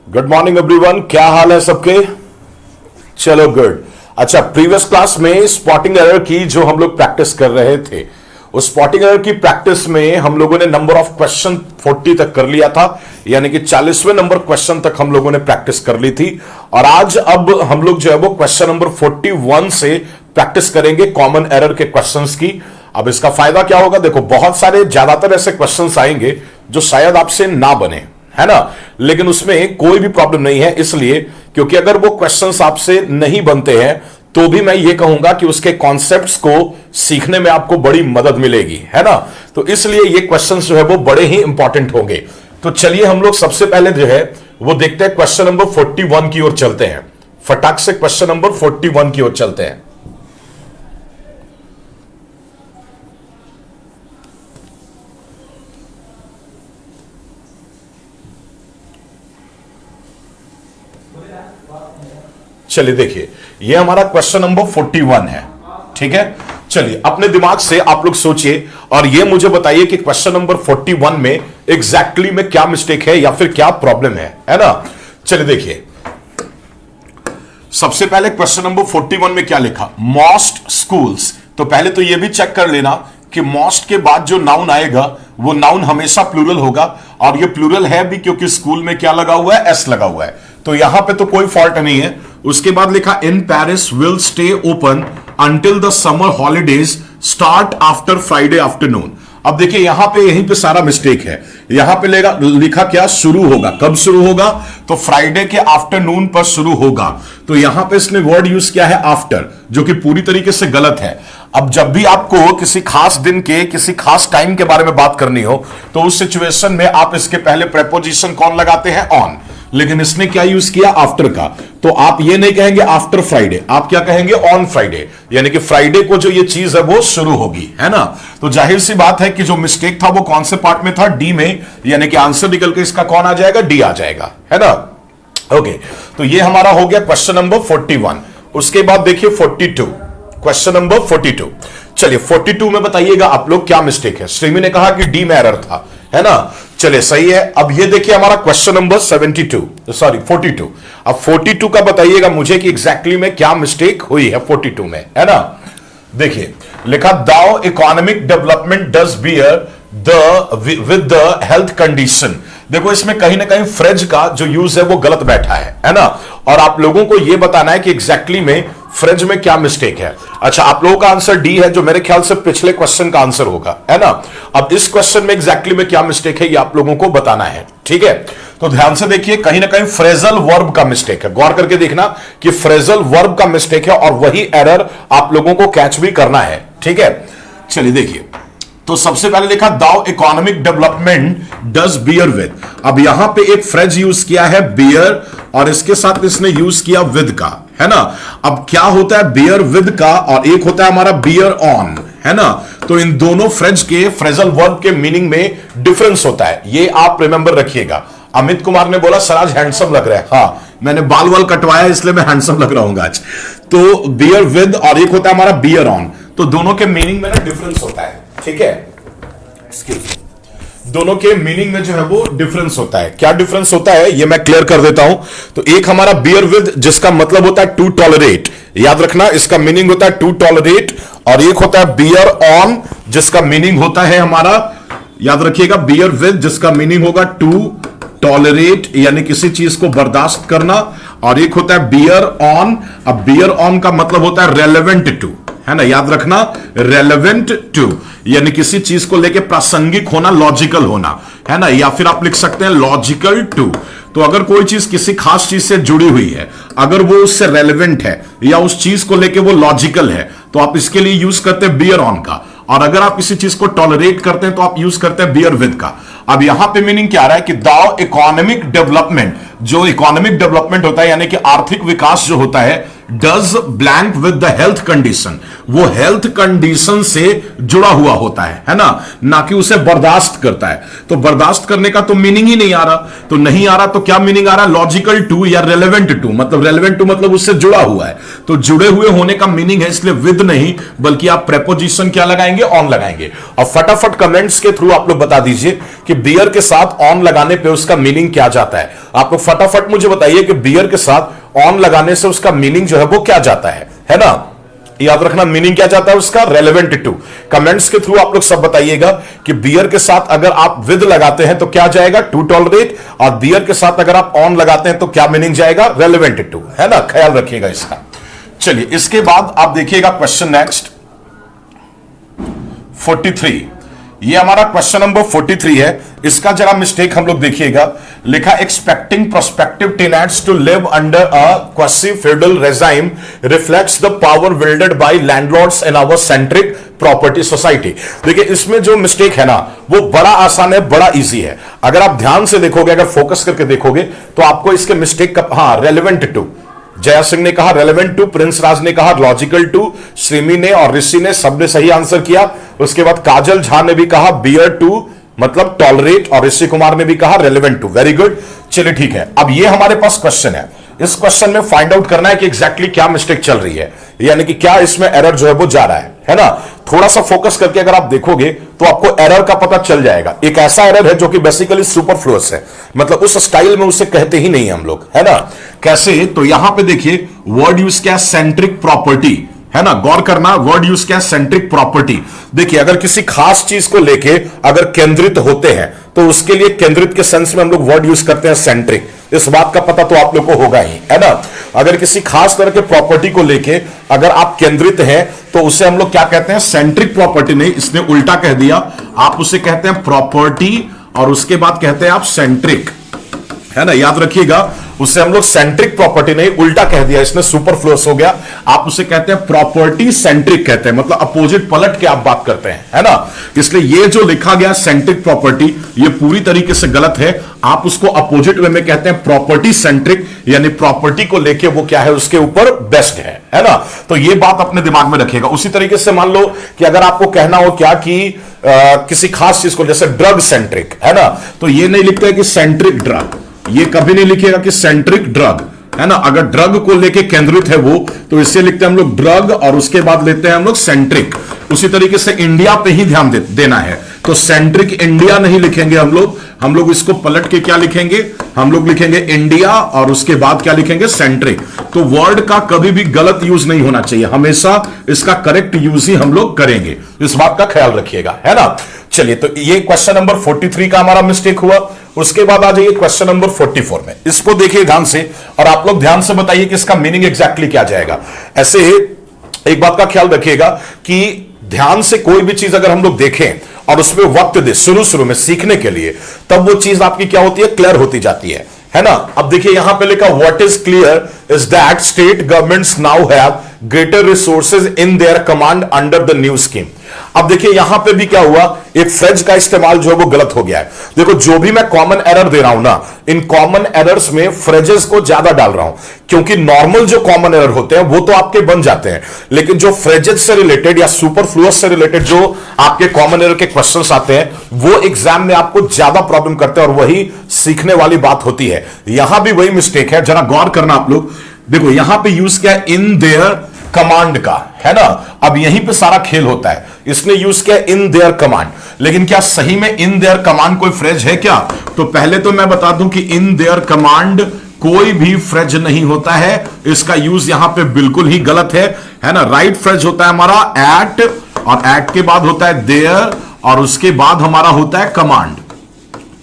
Good morning everyone, क्या हाल है सबके। चलो गुड। अच्छा, प्रीवियस क्लास में स्पॉटिंग एरर की जो हम लोग प्रैक्टिस कर रहे थे, उस स्पॉटिंग एरर की प्रैक्टिस में हम लोगों ने नंबर ऑफ क्वेश्चन 40 तक कर लिया था, यानी कि 40वें नंबर क्वेश्चन तक हम लोगों ने प्रैक्टिस कर ली थी। और आज अब हम लोग जो है वो क्वेश्चन नंबर 41 से प्रैक्टिस करेंगे कॉमन एरर के क्वेश्चंस की। अब इसका फायदा क्या होगा, देखो बहुत सारे ज्यादातर ऐसे क्वेश्चंस आएंगे जो शायद आपसे ना बने, है ना, लेकिन उसमें कोई भी प्रॉब्लम नहीं है, इसलिए क्योंकि अगर वो क्वेश्चंस आपसे नहीं बनते हैं तो भी मैं ये कहूंगा कि उसके कॉन्सेप्ट्स को सीखने में आपको बड़ी मदद मिलेगी, है ना। तो इसलिए ये क्वेश्चंस जो है वो बड़े ही इंपॉर्टेंट होंगे। तो चलिए हम लोग सबसे पहले जो है वो देखते हैं, क्वेश्चन नंबर 41 की ओर चलते हैं। फटाक से क्वेश्चन नंबर 41 की ओर चलते हैं। चलिए देखिए, ये हमारा क्वेश्चन नंबर 41 है, ठीक है। चलिए अपने दिमाग से आप लोग सोचिए और ये मुझे बताइए कि क्वेश्चन नंबर 41 में एग्जैक्टली में क्या मिस्टेक है या फिर क्या प्रॉब्लम है ना। चलिए देखिए, सबसे पहले क्वेश्चन नंबर 41 में क्या लिखा, मोस्ट स्कूल्स। तो पहले तो ये भी चेक कर लेना कि मोस्ट के बाद जो नाउन आएगा वो नाउन हमेशा प्लूरल होगा, और ये प्लूरल है भी क्योंकि स्कूल में क्या लगा हुआ है, एस लगा हुआ है, तो यहां पे तो कोई फॉल्ट नहीं है। उसके बाद लिखा in Paris will stay open until the summer holidays start after Friday afternoon. अब देखिए यहां पे यहीं पे सारा मिस्टेक है। यहां पे लिखा क्या, शुरू होगा, कब शुरू होगा, तो फ्राइडे के आफ्टरनून पर शुरू होगा। तो यहां पे इसने वर्ड यूज किया है आफ्टर, जो कि पूरी तरीके से गलत है। अब जब भी आपको किसी खास दिन के किसी खास टाइम के बारे में बात करनी हो तो उस सिचुएशन में आप इसके पहले प्रेपोजिशन कौन लगाते हैं, ऑन, लेकिन इसने क्या यूज किया, आफ्टर का। तो आप ये नहीं कहेंगे आफ्टर फ्राइडे, आप क्या कहेंगे, ऑन फ्राइडे, यानी कि फ्राइडे को जो ये चीज है वो शुरू होगी, है ना। तो जाहिर सी बात है कि जो मिस्टेक था वो कौन से पार्ट में था, डी में, यानी कि आंसर निकल के इसका कौन आ जाएगा, डी आ जाएगा, है ना। ओके, तो ये हमारा हो गया क्वेश्चन नंबर 41। उसके बाद देखिए 42, क्वेश्चन नंबर 42। चलिए 42 में बताइएगा आप लोग क्या मिस्टेक है। श्रीमी ने कहा कि डी में एरर था, है ना। चलिए सही है। अब ये देखिए हमारा क्वेश्चन नंबर 42। अब 42 का बताइएगा मुझे कि एग्जैक्टली में क्या मिस्टेक हुई है 42 में, है ना। देखिए लिखा though economic development does bear with the health condition. देखो इसमें कहीं ना कहीं फ्रेज का जो यूज है वो गलत बैठा है ना, और आप लोगों को यह बताना है कि एग्जैक्टली में फ्रेज में क्या मिस्टेक है। अच्छा, आप लोगों का आंसर डी है, जो मेरे ख्याल से पिछले क्वेश्चन का आंसर होगा, है ना। अब इस क्वेश्चन में एग्जैक्टली में क्या मिस्टेक है ये आप लोगों को बताना है, ठीक है। तो ध्यान से देखिए, कहीं ना कहीं फ्रेजल वर्ब का मिस्टेक है, गौर करके देखना कि फ्रेजल वर्ब का मिस्टेक है और वही एरर आप लोगों को कैच भी करना है, ठीक है। चलिए देखिए, तो सबसे पहले लिखा though economic development does bear with. अब यहां पे एक फ्रेज यूज किया है बियर, और इसके साथ इसने यूज किया विद का, है ना। अब क्या होता है बियर विद का, और एक होता है हमारा बियर ऑन, है ना। तो इन दोनों फ्रेज के फ्रेजल वर्ब के मीनिंग में डिफरेंस होता है, ये आप रिमेंबर रखिएगा। अमित कुमार ने बोला सर आज हैंडसम लग रहा है, हाँ मैंने बाल वाल कटवाया इसलिए मैं हैंडसम लग रहा हूं आज। तो बियर विद और एक होता है हमारा बियर ऑन, तो दोनों के मीनिंग में ना डिफरेंस होता है, ठीक है। दोनों के मीनिंग में जो है वो डिफरेंस होता है। क्या डिफरेंस होता है ये मैं क्लियर कर देता हूं। तो एक हमारा बियर विद जिसका मतलब होता है टू टॉलरेट, याद रखना इसका मीनिंग होता है टू टॉलरेट, और एक होता है बियर ऑन जिसका मीनिंग होता है हमारा, याद रखिएगा, बियर विद जिसका मीनिंग होगा टू टॉलरेट, यानी किसी चीज को बर्दाश्त करना, और एक होता है बियर ऑन। अब बियर ऑन का मतलब होता है रेलेवेंट टू, है ना, याद रखना, रेलेवेंट टू, यानी किसी चीज को लेके प्रासंगिक होना, लॉजिकल होना, है ना, या फिर आप लिख सकते हैं लॉजिकल टू। तो अगर कोई चीज किसी खास चीज से जुड़ी हुई है, अगर वो उससे रेलेवेंट है या उस चीज को लेके वो लॉजिकल है, तो आप इसके लिए यूज करते हैं बियर ऑन का। और अगर आप किसी चीज को टॉलरेट करते हैं तो आप यूज करते हैं बियर विद का। अब यहां पे मीनिंग क्या आ रहा है कि दाउ इकोनॉमिक डेवलपमेंट, जो इकोनॉमिक डेवलपमेंट होता है यानी कि आर्थिक विकास जो होता है, does blank with the health condition, वो हेल्थ कंडीशन से जुड़ा हुआ होता है ना कि उसे बर्दाश्त करता है। तो बर्दाश्त करने का तो मीनिंग ही नहीं आ रहा, तो नहीं आ रहा तो क्या मीनिंग आ रहा? लॉजिकल टू या रेलेवेंट टू, मतलब रेलेवेंट टू मतलब उससे जुड़ा हुआ है, तो जुड़े हुए होने का मीनिंग है, इसलिए विद नहीं बल्कि आप प्रेपोजिशन क्या लगाएंगे? ऑन लगाएंगे। और फटाफट कमेंट्स के थ्रू आप लोग बता दीजिए कि बियर के साथ ऑन लगाने पे उसका मीनिंग क्या जाता है। आप लोग फटाफट मुझे बताइए कि बियर के साथ ऑन लगाने से उसका मीनिंग जो है वो क्या जाता है ना? याद रखना मीनिंग क्या जाता है उसका? Relevant to. कमेंट्स के थ्रू आप लोग सब बताइएगा कि बियर के साथ अगर आप विद लगाते हैं तो क्या जाएगा? टू टॉलरेट, और बियर के साथ अगर आप ऑन लगाते हैं तो क्या मीनिंग जाएगा? रेलेवेंट टू, है ना? ख्याल रखिएगा इसका। चलिए इसके बाद आप देखिएगा क्वेश्चन नेक्स्ट 43। ये हमारा क्वेश्चन नंबर 43 है। इसका जरा मिस्टेक हम लोग देखिएगा। लिखा expecting prospective tenants to live under a quasi feudal regime reflects the power wielded by landlords in our centric property society. देखिए इसमें जो मिस्टेक है ना वो बड़ा आसान है, बड़ा इजी है। अगर आप ध्यान से देखोगे, अगर फोकस करके देखोगे तो आपको इसके मिस्टेक का, हाँ, रेलेवेंट टू, जया सिंह ने कहा रेलेवेंट टू, प्रिंस राज ने कहा लॉजिकल टू, श्रीमी ने और ऋषि ने सबने सही आंसर किया। उसके बाद काजल झा ने भी कहा बियर टू मतलब टॉलरेट, और ऋषि कुमार ने भी कहा रेलेवेंट टू। वेरी गुड, चलिए ठीक है। अब ये हमारे पास क्वेश्चन है, इस क्वेश्चन में फाइंड आउट करना है कि एग्जैक्टली क्या मिस्टेक चल रही है, यानी कि क्या इसमें एरर जो है वो जा रहा है ना? थोड़ा सा फोकस करके अगर आप देखोगे तो आपको एरर का पता चल जाएगा। एक ऐसा एरर है जो कि बेसिकली सुपरफ्लुअस है, मतलब उस स्टाइल में उसे कहते ही नहीं हम लोग, है ना? कैसे? तो यहां पे देखिए वर्ड यूज किया सेंट्रिक प्रॉपर्टी, है ना? गौर करना, वर्ड यूज किया सेंट्रिक प्रॉपर्टी। देखिए अगर किसी खास चीज को लेके अगर केंद्रित होते हैं तो उसके लिए केंद्रित के सेंस में हम लोग वर्ड यूज करते हैं सेंट्रिक। इस बात का पता तो आप लोग को होगा ही, है ना? अगर किसी खास तरह के प्रॉपर्टी को लेके अगर आप केंद्रित हैं तो उसे हम लोग क्या कहते हैं? Centric property. नहीं, इसने उल्टा कह दिया, आप उसे कहते हैं प्रॉपर्टी और उसके बाद कहते हैं आप सेंट्रिक, है ना? याद रखिएगा, उसे हम लोग सेंट्रिक प्रॉपर्टी नहीं, उल्टा कह दिया इसने, सुपरफ्लुअस हो गया। आप उसे कहते हैं प्रॉपर्टी सेंट्रिक कहते हैं, मतलब अपोजिट पलट के आप बात करते हैं, है ना? इसलिए ये जो लिखा गया सेंट्रिक प्रॉपर्टी ये पूरी तरीके से गलत है। आप उसको अपोजिट वे में कहते हैं प्रॉपर्टी सेंट्रिक, यानी प्रॉपर्टी को लेके वो क्या है, उसके ऊपर बेस्ट है ना? तो ये बात अपने दिमाग में रखिएगा। उसी तरीके से मान लो कि अगर आपको कहना हो क्या कि किसी खास चीज को, जैसे ड्रग सेंट्रिक, है ना? तो ये नहीं लिखता है कि सेंट्रिक ड्रग, ये कभी नहीं लिखिएगा कि सेंट्रिक ड्रग, है ना? अगर ड्रग को लेके केंद्रित है वो, तो इससे लिखते हैं हम लोग ड्रग और उसके बाद लेते हैं हम लोग सेंट्रिक। उसी तरीके से इंडिया पे ही ध्यान देना है, तो सेंट्रिक इंडिया नहीं लिखेंगे हम लोग इसको पलट के क्या लिखेंगे? हम लोग लिखेंगे इंडिया और उसके बाद क्या लिखेंगे? सेंट्रिक। तो वर्ड का कभी भी गलत यूज नहीं होना चाहिए, हमेशा इसका करेक्ट यूज ही हम लोग करेंगे, इस बात का ख्याल रखिएगा, है ना? चलिए, तो ये क्वेश्चन नंबर 43 का हमारा मिस्टेक हुआ। उसके बाद आ जाइए क्वेश्चन नंबर 44 में, इसको देखिए ध्यान से और आप लोग ध्यान से बताइए कि इसका मीनिंग एग्जैक्टली क्या जाएगा। ऐसे एक बात का ख्याल रखिएगा कि ध्यान से कोई भी चीज अगर हम लोग देखें और उसमें वक्त दे शुरू में सीखने के लिए, तब वो चीज आपकी क्या होती है? क्लियर होती जाती है ना? अब देखिए यहां पे लिखा what is clear is that state governments now have greater resources in their command under the new scheme. अब देखिए यहां पे भी क्या हुआ, एक फ्रेज का इस्तेमाल जो है वो गलत हो गया है। देखो जो भी मैं कॉमन एरर दे रहा हूं ना, इन कॉमन एरर्स में फ्रेजेस को ज्यादा डाल रहा हूं, क्योंकि नॉर्मल जो कॉमन एरर होते हैं वो तो आपके बन जाते हैं, लेकिन जो फ्रेजेस से रिलेटेड या सुपरफ्लुअस से रिलेटेड जो आपके कॉमन एरर के क्वेश्चंस आते हैं वो एग्जाम में आपको ज्यादा प्रॉब्लम करते हैं और वही सीखने वाली बात होती है। यहां भी वही मिस्टेक है, जरा गौर करना आप लोग। देखो यहां पे यूज किया इन देयर कमांड का, है ना? अब यहीं पे सारा खेल होता है। इसने यूज किया इन देयर कमांड, लेकिन क्या सही में इन देयर कमांड कोई फ्रेज है क्या? तो पहले तो मैं बता दूं कि इन देयर कमांड कोई भी फ्रेज नहीं होता है, इसका यूज यहां पे बिल्कुल ही गलत है ना? राइट फ्रेज होता है हमारा एट, और एट के बाद होता है देयर, और उसके बाद हमारा होता है कमांड।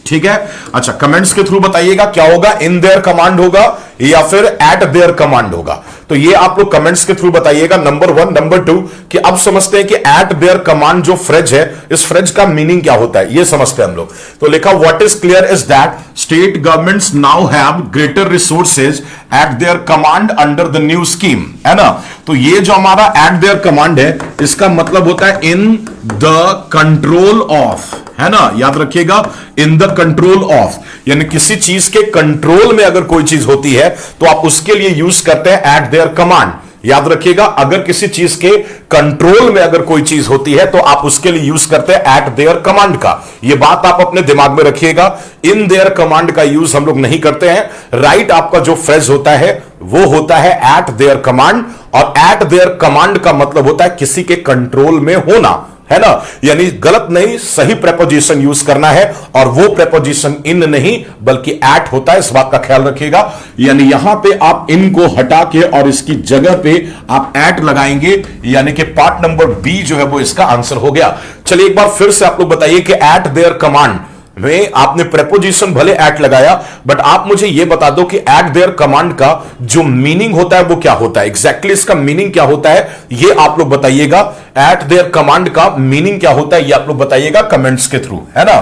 ठीक है, अच्छा कमेंट्स के थ्रू बताइएगा क्या होगा, इन देयर कमांड होगा या फिर एट देयर कमांड होगा। तो ये आप लोग कमेंट्स के थ्रू बताइएगा, नंबर 1। नंबर 2 कि अब समझते हैं कि एट देयर कमांड जो फ्रेज है, इस फ्रेज का मीनिंग क्या होता है, ये समझते हैं हम लोग। तो लिखा what is clear is that state governments now have greater resources eight there command under the new scheme, है ना। तो ये जो हमारा एट देयर कमांड है, इसका मतलब होता है इन द कंट्रोल ऑफ, है ना, याद रखिएगा, इन द कंट्रोल ऑफ, यानी किसी चीज के कंट्रोल में अगर कोई चीज होती है तो आप उसके लिए यूज करते हैं एट देयर कमांड। याद रखिएगा, अगर किसी चीज के कंट्रोल में अगर कोई चीज होती है तो आप उसके लिए यूज करते हैं एट देयर कमांड का। यह बात आप अपने दिमाग में रखिएगा। इन देयर कमांड का यूज हम लोग नहीं करते हैं। राइट आपका जो फ्रेज होता है वो होता है एट देयर कमांड, और एट देयर कमांड का मतलब होता है किसी के कंट्रोल में होना, है ना। यानी गलत नहीं, सही प्रेपोजिशन यूज करना है, और वो प्रेपोजिशन इन नहीं बल्कि एट होता है, इस बात का ख्याल रखिएगा। यानी यहां पे आप इन को हटा के और इसकी जगह पे आप एट लगाएंगे, यानी कि पार्ट नंबर बी जो है वो इसका आंसर हो गया। चलिए एक बार फिर से आप लोग बताइए कि एट देयर कमांड में आपने प्रेपोजिशन भले एट लगाया, बट आप मुझे यह बता दो कि एट देयर कमांड का जो मीनिंग होता है वो क्या होता है, एग्जैक्टली इसका मीनिंग क्या होता है, ये आप लोग बताइएगा। एट देयर कमांड का मीनिंग क्या होता है ये आप लोग बताइएगा कमेंट्स के थ्रू, है ना।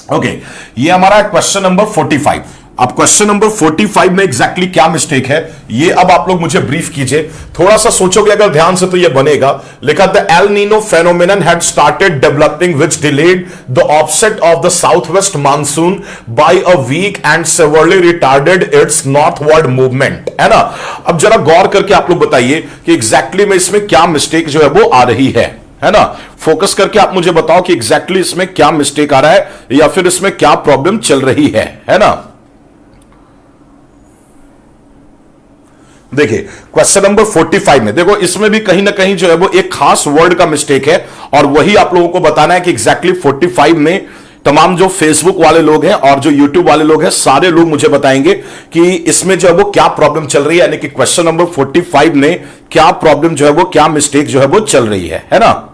ओके, ये हमारा क्वेश्चन नंबर 45। अब क्वेश्चन नंबर 45 में एग्जैक्टली क्या मिस्टेक है ये अब आप लोग मुझे ब्रीफ कीजिए। थोड़ा सा सोचोगे अगर ध्यान से तो ये बनेगा। लिखा the El Nino phenomenon had started developing which delayed the offset of the southwest monsoon by a week and severely retarded its northward movement, है ना। अब जरा गौर करके आप लोग बताइए कि एग्जैक्टली में इसमें क्या मिस्टेक जो है वो आ रही है ना। फोकस करके आप मुझे बताओ कि एग्जैक्टली इसमें क्या मिस्टेक आ रहा है या फिर इसमें क्या प्रॉब्लम चल रही है ना। देखिए क्वेश्चन नंबर 45 में देखो, इसमें भी कहीं ना कहीं जो है वो एक खास वर्ड का मिस्टेक है, और वही आप लोगों को बताना है कि एग्जैक्टली 45 में तमाम जो फेसबुक वाले लोग हैं और जो यूट्यूब वाले लोग हैं सारे लोग मुझे बताएंगे कि इसमें जो है वो क्या प्रॉब्लम चल रही है, यानी कि क्वेश्चन नंबर 45 में क्या प्रॉब्लम जो है वो, क्या मिस्टेक जो है वो चल रही है ना।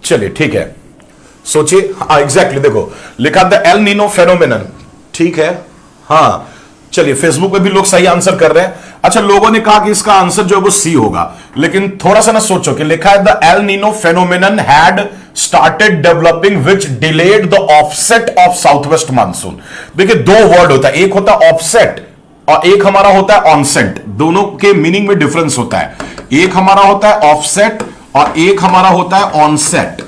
चलिए ठीक है, सोचिए। एग्जैक्टली देखो, लिखा द एल नीनो फेनोमेनन, ठीक है। हाँ चलिए, फेसबुक पे भी लोग सही आंसर कर रहे हैं। अच्छा, लोगों ने कहा कि इसका आंसर जो है वो सी होगा, लेकिन थोड़ा सा ना सोचो कि लिखा है the El Nino phenomenon had started developing which delayed the offset of southwest monsoon. देखिए दो वर्ड होता है, एक होता है ऑफसेट और एक हमारा होता है ऑनसेट। दोनों के मीनिंग में डिफरेंस होता है। एक हमारा होता है ऑफसेट और एक हमारा होता है ऑनसेट,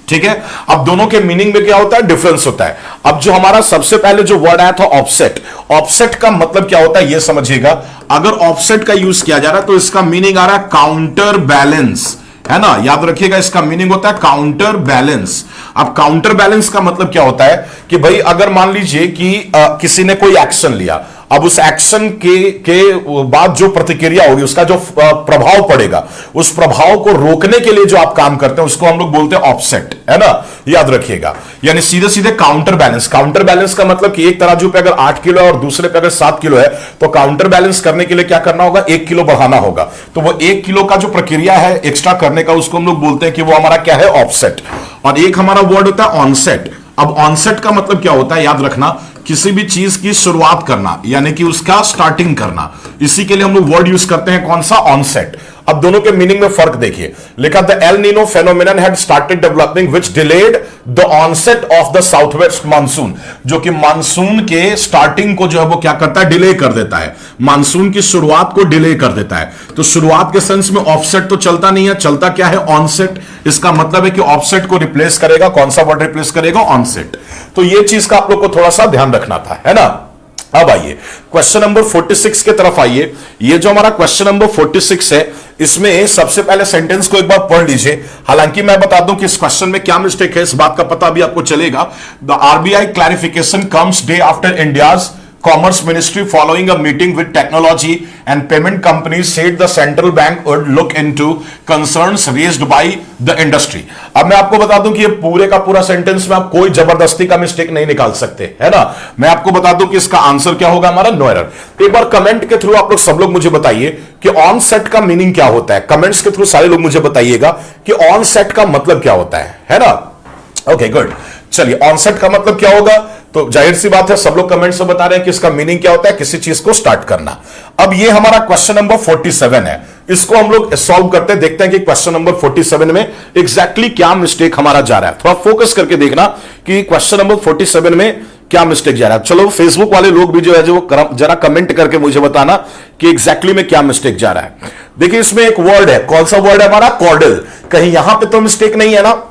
ठीक है। अब दोनों के मीनिंग में क्या होता है, डिफरेंस होता है। अब जो हमारा सबसे पहले जो वर्ड आया था ऑफसेट, ऑफसेट का मतलब क्या होता है ये समझिएगा। अगर ऑफसेट का यूज किया जा रहा है तो इसका मीनिंग आ रहा है काउंटर बैलेंस, है ना। याद रखिएगा इसका मीनिंग होता है काउंटर बैलेंस। अब काउंटर बैलेंस का मतलब क्या होता है कि भाई अगर मान लीजिए कि किसी ने कोई एक्शन लिया, अब उस एक्शन के बाद जो प्रतिक्रिया होगी, उसका जो प्रभाव पड़ेगा, उस प्रभाव को रोकने के लिए जो आप काम करते हैं उसको हम लोग बोलते हैं ऑफसेट, है ना। याद रखिएगा, यानी सीधे सीधे काउंटर बैलेंस। काउंटर बैलेंस का मतलब कि एक तराजू पे अगर 8 किलो है और दूसरे पे अगर 7 किलो है तो काउंटर बैलेंस करने के लिए क्या करना होगा, 1 किलो बढ़ाना होगा। तो वो 1 किलो का जो प्रक्रिया है एक्स्ट्रा करने का, उसको हम लोग बोलते हैं कि वो हमारा क्या है, ऑफसेट। और एक हमारा वर्ड होता है ऑनसेट। अब ऑनसेट का मतलब क्या होता है, याद रखना, किसी भी चीज की शुरुआत करना, यानी कि उसका स्टार्टिंग करना। इसी के लिए हम लोग वर्ड यूज करते हैं कौन सा, ऑनसेट। अब दोनों के मीनिंग में फर्क देखिए। लिखा the El Nino phenomenon had started developing which delayed the onset of the southwest monsoon, जो कि मानसून के स्टार्टिंग को जो है वो क्या करता है, डिले कर देता है। मानसून की शुरुआत को डिले कर देता है। तो शुरुआत के सेंस में ऑफसेट तो चलता नहीं है, चलता क्या है, ऑनसेट। इसका मतलब है कि ऑफसेट को रिप्लेस करेगा कौन सा वर्ड, रिप्लेस करेगा ऑनसेट। तो ये चीज का आप लोग को थोड़ा सा ध्यान रखना था, है ना। अब आइए क्वेश्चन नंबर 46 के तरफ आइए। ये जो हमारा क्वेश्चन नंबर 46 है, इसमें सबसे पहले सेंटेंस को एक बार पढ़ लीजिए। हालांकि मैं बता दूं कि इस क्वेश्चन में क्या मिस्टेक है, इस बात का पता भी आपको चलेगा। The RBI clarification comes day after India's Commerce Ministry following a meeting with technology and payment companies said the central bank would look into concerns raised by the industry। अब मैं आपको बता दूं कि ये पूरे का पूरा सेंटेंस में आप कोई जबरदस्ती का मिस्टेक नहीं निकाल सकते, है ना। मैं आपको बता दूं कि इसका आंसर क्या होगा हमारा, नो एरर। एक बार कमेंट के थ्रू आप लोग सब लोग मुझे बताइए कि ऑन सेट का मीनिंग क्या होता है। कमेंट्स के थ्रू सारे लोग मुझे बताइएगा कि ऑन सेट का मतलब क्या होता है ना। Okay good. चलिए, ऑनसेट का मतलब क्या होगा? तो जाहिर सी बात है, सब लोग कमेंट से बता रहे हैं कि इसका मीनिंग क्या होता है, किसी चीज को स्टार्ट करना। अब ये हमारा क्वेश्चन नंबर 47 है, इसको हम लोग सॉल्व करते हैं, देखते हैं कि क्वेश्चन नंबर 47 में एग्जैक्टली क्या मिस्टेक हमारा जा रहा है। थोड़ा फोकस करके देखना कि क्वेश्चन नंबर 47 में क्या मिस्टेक जा रहा है। चलो, फेसबुक वाले लोग भी जो है जो जरा कमेंट करके मुझे बताना कि एग्जैक्टली में क्या मिस्टेक जा रहा है। देखिए, इसमें एक वर्ड है, कौन सा वर्ड है हमारा? कॉर्डल। कहीं यहां पे तो मिस्टेक नहीं है ना?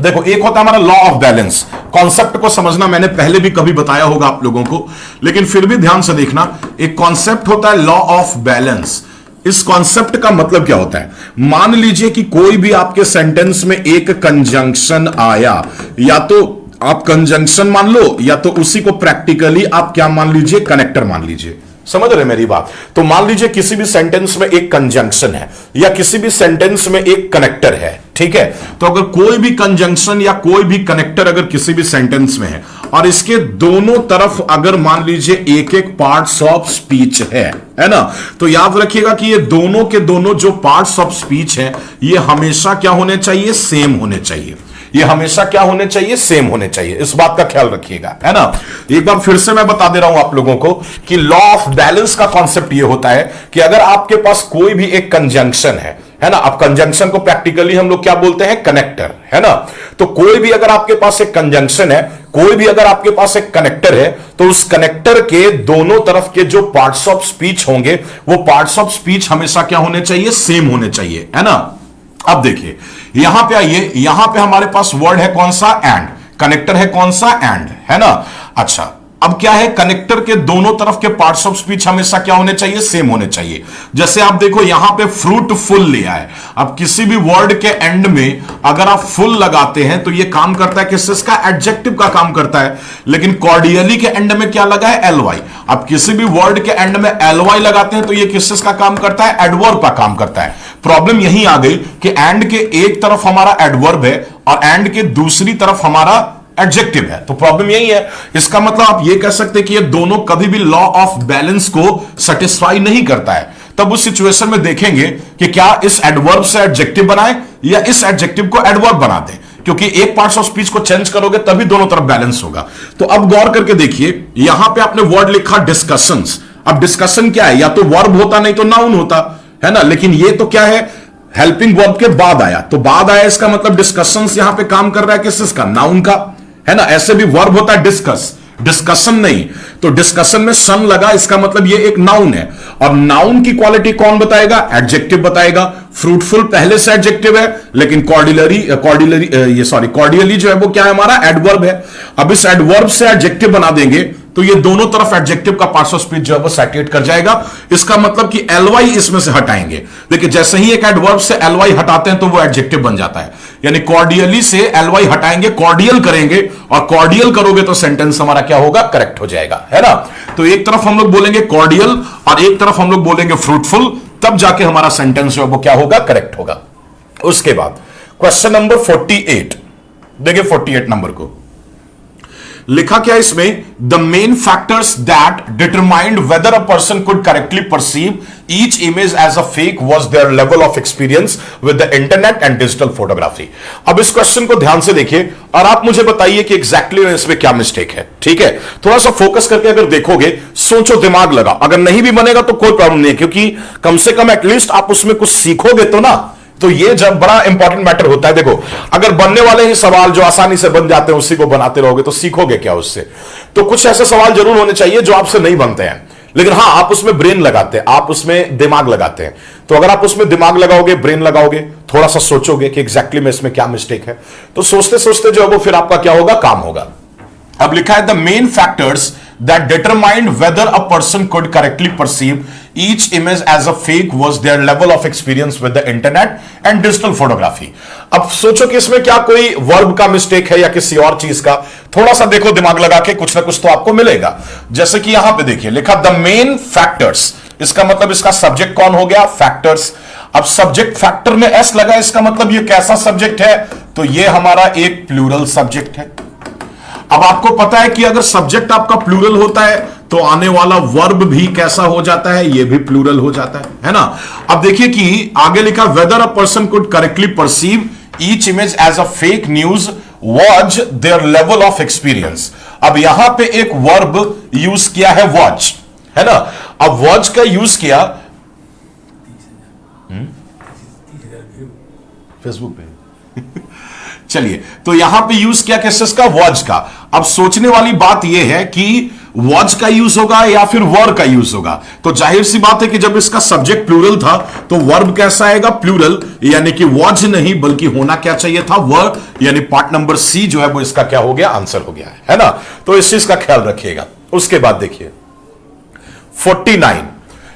देखो, एक होता है हमारा लॉ ऑफ बैलेंस। कॉन्सेप्ट को समझना मैंने पहले भी कभी बताया होगा आप लोगों को, लेकिन फिर भी ध्यान से देखना। एक कॉन्सेप्ट होता है लॉ ऑफ बैलेंस। इस कॉन्सेप्ट का मतलब क्या होता है? मान लीजिए कि कोई भी आपके सेंटेंस में एक कंजंक्शन आया, या तो आप कंजंक्शन मान लो, या तो उसी को प्रैक्टिकली आप क्या मान लीजिए? कनेक्टर मान लीजिए। समझ रहे मेरी बात? तो मान लीजिए किसी भी सेंटेंस में एक कंजंक्शन है, या किसी भी सेंटेंस में एक कनेक्टर है, ठीक है? तो अगर कोई भी कंजंक्शन या कोई भी कनेक्टर अगर किसी भी सेंटेंस में है, और इसके दोनों तरफ अगर मान लीजिए एक एक पार्ट्स ऑफ स्पीच है ना, तो याद रखिएगा कि ये दोनों के दोनों जो पार्ट्स ऑफ स्पीच है, ये हमेशा क्या होने चाहिए? सेम होने चाहिए। ये हमेशा क्या होने चाहिए? सेम होने चाहिए। इस बात का ख्याल रखिएगा, है ना? एक बार फिर से मैं बता दे रहा हूं आप लोगों को कि लॉ ऑफ बैलेंस का कॉन्सेप्ट ये होता है कि अगर आपके पास कोई भी एक कंजंक्शन है ना, अब कंजंक्शन को प्रैक्टिकली हम लोग क्या बोलते हैं? कनेक्टर, है ना? तो कोई भी अगर आपके पास एक कंजंक्शन है, कोई भी अगर आपके पास एक कनेक्टर है, तो उस कनेक्टर के दोनों तरफ के जो पार्ट्स ऑफ स्पीच होंगे, वो पार्ट्स ऑफ स्पीच हमेशा क्या होने चाहिए? सेम होने चाहिए, है ना? अब देखिए, यहां पे आइए, यहां पे हमारे पास वर्ड है कौन सा? एंड। कनेक्टर है कौन सा? एंड, है ना? अच्छा, अब क्या है? कनेक्टर के दोनों तरफ के पार्ट्स ऑफ स्पीच हमेशा क्या होने चाहिए? सेम होने चाहिए। जैसे आप देखो, यहां पे फ्रूटफुल लिया है। अब किसी भी वर्ड के एंड में अगर आप फुल लगाते हैं तो ये काम करता है किसका? एडजेक्टिव का काम करता है। लेकिन कॉर्डियली के एंड में क्या लगा है? एलवाई। अब किसी भी वर्ड के एंड में एलवाई लगाते हैं तो ये किसका काम करता है? एडवर्ब का काम करता है। प्रॉब्लम यही आ गई कि एंड के एक तरफ हमारा एडवर्ब है और एंड के दूसरी तरफ हमारा एडजेक्टिव है, तो प्रॉब्लम यही है। इसका मतलब आप ये कह सकते हैं कि ये दोनों कभी भी लॉ ऑफ बैलेंस को सेटिस्फाई नहीं करता है। तब उस सिचुएशन में देखेंगे कि क्या इस एडवर्ब से एडजेक्टिव बनाए या इस एडजेक्टिव को एडवर्ब बना दें, क्योंकि एक पार्ट ऑफ स्पीच को चेंज करोगे तभी दोनों तरफ बैलेंस होगा। तो अब गौर करके देखिए, यहां पे आपने वर्ड लिखा डिस्कशंस। अब डिस्कशन क्या है? या तो वर्ब होता, नहीं तो नाउन होता, है ना? लेकिन ये तो क्या है? हेल्पिंग वर्ब के बाद आया, तो बाद आया, इसका मतलब डिस्कशंस यहां पे काम कर रहा है किसका? नाउन का, है ना? ऐसे भी वर्ब होता है डिस्कस, डिस्कशन नहीं। तो डिस्कशन में सन लगा, इसका मतलब ये एक नाउन है। और नाउन की क्वालिटी कौन बताएगा? एडजेक्टिव बताएगा। फ्रूटफुल पहले से एडजेक्टिव है, लेकिन कॉर्डियली जो है वो क्या है? हमारा एडवर्ब है। अब इस एडवर्ब से एडजेक्टिव बना देंगे तो ये दोनों तरफ एडजेक्टिव का पार्ट्स ऑफ स्पीच जो है वो सैटिस्फाइड कर जाएगा। इसका मतलब कि एलवाई इसमें से हटाएंगे। देखिए, जैसे ही एक एडवर्ब से एलवाई हटाते हैं तो वो एडजेक्टिव बन जाता है। यानी कॉर्डियली से एलवाई हटाएंगे, कॉर्डियल करेंगे, और कॉर्डियल करोगे तो सेंटेंस हमारा क्या होगा? करेक्ट हो जाएगा, है ना? तो एक तरफ हम लोग बोलेंगे कॉर्डियल और एक तरफ हम लोग बोलेंगे फ्रूटफुल, तब जाके हमारा सेंटेंस जो है वो क्या होगा? करेक्ट होगा। उसके बाद क्वेश्चन नंबर 48 देखिए, 48 नंबर को लिखा क्या इसमें? The main factors that determined whether a person could correctly perceive each image as a fake was their level of experience with the internet and digital photography. अब इस क्वेश्चन को ध्यान से देखिए और आप मुझे बताइए कि एग्जैक्टली इसमें क्या मिस्टेक है, ठीक है? थोड़ा सा फोकस करके अगर देखोगे, सोचो, दिमाग लगा। अगर नहीं भी बनेगा तो कोई प्रॉब्लम नहीं है, क्योंकि कम से कम एटलीस्ट आप उसमें कुछ सीखोगे तो ना। तो ये जब बड़ा इंपॉर्टेंट मैटर होता है। देखो, अगर बनने वाले ही सवाल जो आसानी से बन जाते हैं उसी को बनाते रहोगे तो सीखोगे क्या उससे? तो कुछ ऐसे सवाल जरूर होने चाहिए जो आपसे नहीं बनते हैं, लेकिन हां, आप उसमें ब्रेन लगाते हैं, आप उसमें दिमाग लगाते हैं। तो अगर आप उसमें दिमाग लगाओगे, ब्रेन लगाओगे, थोड़ा सा सोचोगे कि एग्जैक्टली में इसमें क्या मिस्टेक है, तो सोचते सोचते जो है वो फिर आपका क्या होगा? काम होगा। अब लिखा है the main factors that determined whether a person could correctly perceive each image as a fake was their level of experience with the internet and digital photography। अब सोचो कि इसमें क्या कोई वर्ब का मिस्टेक है या किसी और चीज का? थोड़ा सा देखो, दिमाग लगा के कुछ ना कुछ तो आपको मिलेगा। जैसे कि यहां पे देखिए लिखा द मेन फैक्टर्स, इसका मतलब इसका सब्जेक्ट कौन हो गया? फैक्टर्स। अब सब्जेक्ट फैक्टर में एस लगा, इसका मतलब ये कैसा सब्जेक्ट है? तो ये हमारा एक प्लूरल सब्जेक्ट है। अब आपको पता है कि अगर सब्जेक्ट आपका प्लूरल होता है तो आने वाला वर्ब भी कैसा हो जाता है? ये भी प्लूरल हो जाता है ना? अब देखिए कि आगे लिखा whether a person could correctly perceive each image as a fake news was their level of experience. अब यहां पे एक वर्ब यूज किया है वॉच, है ना। अब वॉच का यूज किया फेसबुक पे चलिए, तो यहां पे यूज किया किसका, वॉच का। अब सोचने वाली बात यह है कि वॉच का यूज होगा या फिर वर का यूज होगा। तो जाहिर सी बात है कि जब इसका सब्जेक्ट प्लूरल था तो वर्ब कैसा आएगा, प्लूरल, यानी कि वॉच नहीं बल्कि होना क्या चाहिए था, वर, यानी पार्ट नंबर सी जो है वो इसका क्या हो गया, आंसर हो गया है ना। तो इस चीज का ख्याल रखिएगा। उसके बाद देखिए 49,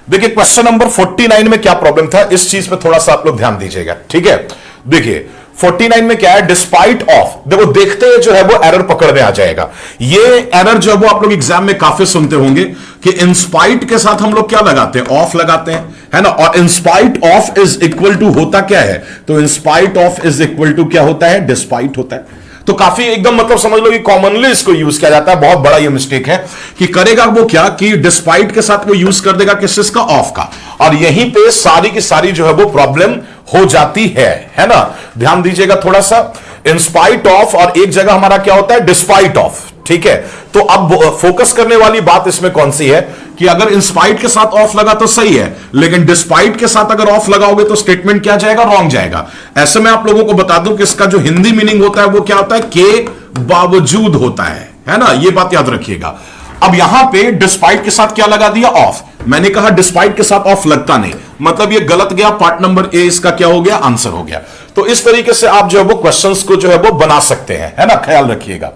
देखिए क्वेश्चन नंबर 49 में क्या प्रॉब्लम था, इस चीज पे थोड़ा सा आप लोग ध्यान दीजिएगा, ठीक है। देखिए 49 में क्या है, डिस्पाइट ऑफ, देखो देखते हैं जो है वो एरर पकड़ में आ जाएगा। ये एरर जो है वो आप लोग एग्जाम में काफी सुनते होंगे कि इंस्पाइट के साथ हम लोग क्या लगाते हैं, ऑफ लगाते हैं, है ना। और in spite of is equal to होता क्या है, तो in spite of is equal to क्या होता है, डिस्पाइट होता है। तो काफी एकदम मतलब समझ लो कि कॉमनली इसको यूज किया जाता है। बहुत बड़ा ये मिस्टेक है कि करेगा वो क्या कि डिस्पाइट के साथ वो यूज कर देगा किस चीज का, ऑफ का, और यहीं पे सारी की सारी जो है वो प्रॉब्लम हो जाती है ना। ध्यान दीजिएगा थोड़ा सा, इंस्पाइट ऑफ और एक जगह हमारा क्या होता है, डिस्पाइट ऑफ, ठीक है। तो अब फोकस करने वाली बात इसमें कौन सी है कि अगर इंस्पाइट के साथ ऑफ लगा तो सही है, लेकिन डिस्पाइट के साथ अगर ऑफ लगाओगे तो स्टेटमेंट क्या जाएगा, रॉन्ग जाएगा। ऐसे में आप लोगों को बता दूं कि इसका जो हिंदी मीनिंग होता है वो क्या होता है, के बावजूद होता है ना। ये बात याद रखिएगा। अब यहां पे डिस्पाइट के साथ क्या लगा दिया, ऑफ। मैंने कहा डिस्पाइट के साथ ऑफ लगता नहीं, मतलब ये गलत गया, पार्ट नंबर ए इसका क्या हो गया, आंसर हो गया। तो इस तरीके से आप जो है वो क्वेश्चंस को जो है वो बना सकते हैं, है ना, ख्याल रखिएगा।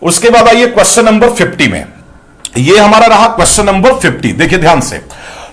उसके बाद आइए क्वेश्चन नंबर 50 में, ये हमारा रहा क्वेश्चन नंबर 50। देखिए ध्यान से,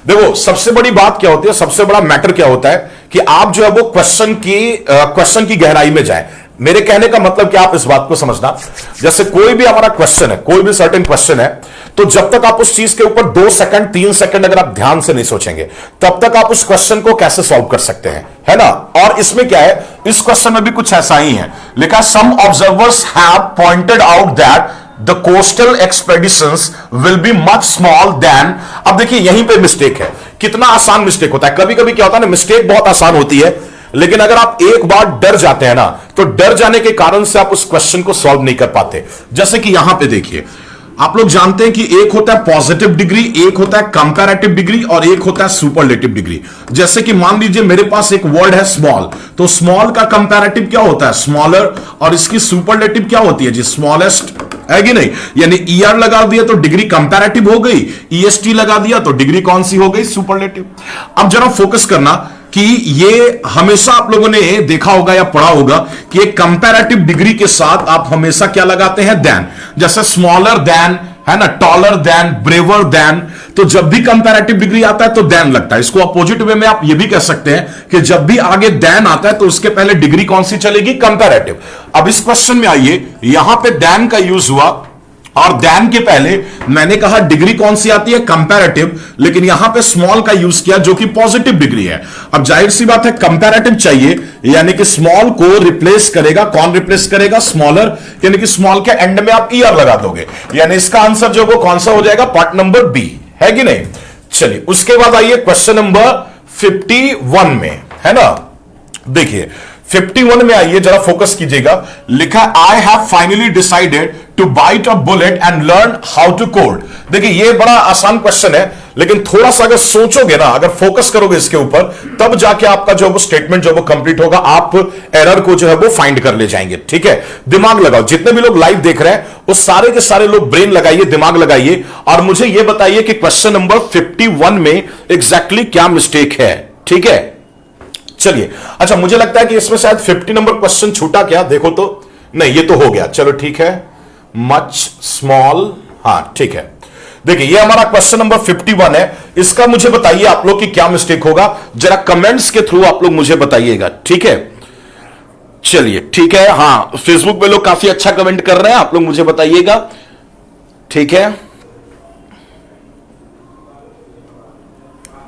देखो सबसे बड़ी बात क्या होती है, सबसे बड़ा मैटर क्या होता है कि आप जो है वो क्वेश्चन की गहराई में जाएं। मेरे कहने का मतलब कि आप इस बात को समझना, जैसे कोई भी हमारा क्वेश्चन है, कोई भी सर्टेन क्वेश्चन है, तो जब तक आप उस चीज के ऊपर 2 सेकंड 3 सेकंड अगर आप ध्यान से नहीं सोचेंगे, तब तक आप उस क्वेश्चन को कैसे सॉल्व कर सकते हैं, है ना। और इसमें क्या है, इस क्वेश्चन में भी कुछ ऐसा ही है, लिखा some observers have pointed out that the coastal expeditions will be much small then. अब देखिए यहीं पे मिस्टेक है, कितना आसान मिस्टेक होता है। कभी कभी क्या होता है ना, मिस्टेक बहुत आसान होती है, लेकिन अगर आप एक बार डर जाते हैं ना, तो डर जाने के कारण से आप उस क्वेश्चन को सॉल्व नहीं कर पाते। जैसे कि यहां पे देखिए, आप लोग जानते हैं कि एक होता है पॉजिटिव डिग्री, एक होता है कंपैरेटिव डिग्री और एक होता है सुपरलेटिव डिग्री। जैसे कि मान लीजिए मेरे पास एक वर्ड है स्मॉल, तो स्मॉल का कंपैरेटिव क्या होता है, स्मॉलर, और इसकी सुपरलेटिव क्या होती है जी, स्मॉलेस्ट, है कि नहीं। यानी ईआर लगा दिया तो डिग्री कंपैरेटिव हो गई, ईएसटी लगा दिया तो डिग्री कौन सी हो गई, सुपरलेटिव। अब जरा फोकस करना कि ये हमेशा आप लोगों ने देखा होगा या पढ़ा होगा कि एक कंपैरेटिव डिग्री के साथ आप हमेशा क्या लगाते हैं, देन। जैसे स्मॉलर देन, है ना, टॉलर देन, ब्रेवर देन। तो जब भी कंपैरेटिव डिग्री आता है तो देन लगता है। इसको अपोजिट वे में आप ये भी कह सकते हैं कि जब भी आगे देन आता है तो उसके पहले डिग्री कौन सी चलेगी, कंपैरेटिव। अब इस क्वेश्चन में आइए, यहां पे देन का यूज हुआ और देन के पहले मैंने कहा डिग्री कौन सी आती है, कंपैरेटिव, लेकिन यहां पे स्मॉल का यूज किया जो कि पॉजिटिव डिग्री है। अब जाहिर सी बात है कंपैरेटिव चाहिए, यानी कि स्मॉल को रिप्लेस करेगा, कौन रिप्लेस करेगा, स्मॉलर, यानी कि स्मॉल के एंड में आप ईआर लगा दोगे, यानी इसका आंसर जो वो कौन सा हो जाएगा, पार्ट नंबर बी, है कि नहीं। चलिए उसके बाद आइए क्वेश्चन नंबर 51 में, है ना। देखिए 51 में आइए, जरा फोकस कीजिएगा। लिखा I have finally decided to bite a bullet and learn how to code. देखिए ये बड़ा आसान क्वेश्चन है, लेकिन थोड़ा सा अगर सोचोगे ना, अगर फोकस करोगे इसके ऊपर, तब जाके आपका जो वो स्टेटमेंट जो वो कंप्लीट होगा, आप एरर को जो है वो फाइंड कर ले जाएंगे, ठीक है। दिमाग लगाओ, जितने भी लोग लाइव देख रहे हैं उस सारे के सारे लोग ब्रेन लगाइए, दिमाग लगाइए, और मुझे ये बताइए कि क्वेश्चन नंबर 51 में एग्जैक्टली क्या मिस्टेक है, ठीक है। चलिए, अच्छा मुझे लगता है कि इसमें शायद 50 नंबर क्वेश्चन छूटा क्या, देखो तो, नहीं ये तो हो गया, चलो ठीक है, मच स्मॉल, हां ठीक है। देखिए ये हमारा क्वेश्चन नंबर 51 है, इसका मुझे बताइए आप लोग कि क्या मिस्टेक होगा, जरा कमेंट्स के थ्रू आप लोग मुझे बताइएगा, ठीक है। चलिए ठीक है, हां फेसबुक पे लोग काफी अच्छा कमेंट कर रहे हैं, आप लोग मुझे बताइएगा, ठीक है।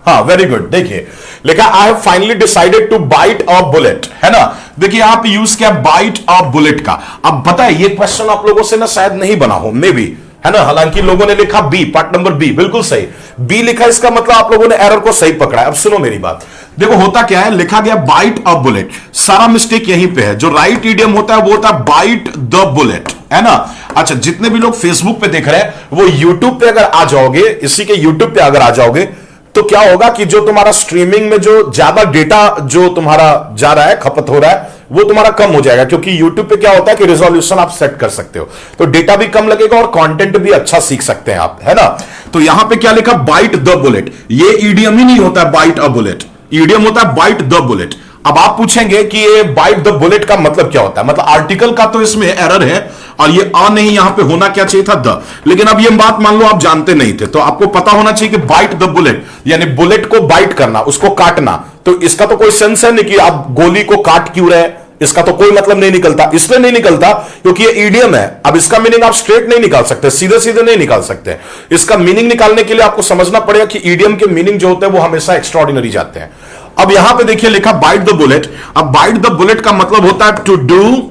हाँ वेरी गुड। देखिए लिखा I have finally decided to bite a bullet, है ना। देखिए यहां पे यूज किया बाइट अ बुलेट का। अब पता है ये क्वेश्चन आप लोगों से ना शायद नहीं बना हो, मे बी, है ना। हालांकि लोगों ने लिखा बी, पार्ट नंबर बी, बिल्कुल सही, बी लिखा, इसका मतलब आप लोगों ने एरर को सही पकड़ा है। अब सुनो मेरी बात, देखो होता क्या है, लिखा गया बाइट अ बुलेट, सारा मिस्टेक यहीं पे है। जो राइट ईडियम होता है वो होता है बाइट द बुलेट, है ना। अच्छा, जितने भी लोग फेसबुक पे देख रहे हैं वो यूट्यूब पे अगर आ जाओगे, इसी के यूट्यूब पे अगर आ जाओगे तो क्या होगा कि जो तुम्हारा स्ट्रीमिंग में जो ज्यादा डेटा जो तुम्हारा जा रहा है, खपत हो रहा है, वो तुम्हारा कम हो जाएगा। क्योंकि YouTube पे क्या होता है कि रिजोल्यूशन आप सेट कर सकते हो, तो डेटा भी कम लगेगा और कंटेंट भी अच्छा सीख सकते हैं आप, है ना। तो यहां पे क्या लिखा, बाइट द बुलेट, ये ईडीएम ही नहीं होता है बाइट अ बुलेट, ईडीएम होता है बाइट द बुलेट। अब आप पूछेंगे कि ये बाइट द बुलेट का मतलब क्या होता है, मतलब आर्टिकल का तो इसमें एरर है और ये आ नहीं, यहां पे होना क्या चाहिए था द। लेकिन अब ये बात मान लो आप जानते नहीं थे, तो आपको पता होना चाहिए कि बाइट द बुलेट यानी बुलेट को बाइट करना, उसको काटना। तो इसका तो कोई सेंस है नहीं कि आप गोली को काट क्यों रहे, इसका तो कोई मतलब नहीं निकलता। इसलिए नहीं निकलता क्योंकि ये ईडियम है। अब इसका मीनिंग आप स्ट्रेट नहीं निकाल सकते, सीधे सीधे नहीं निकाल सकते। इसका मीनिंग निकालने के लिए आपको समझना पड़ेगा कि ईडियम के मीनिंग जो होते हैं वो हमेशा एक्स्ट्राऑर्डिनरी जाते हैं। अब यहां पे देखिए लिखा बाइट द बुलेट। अब बाइट द बुलेट का मतलब होता है to do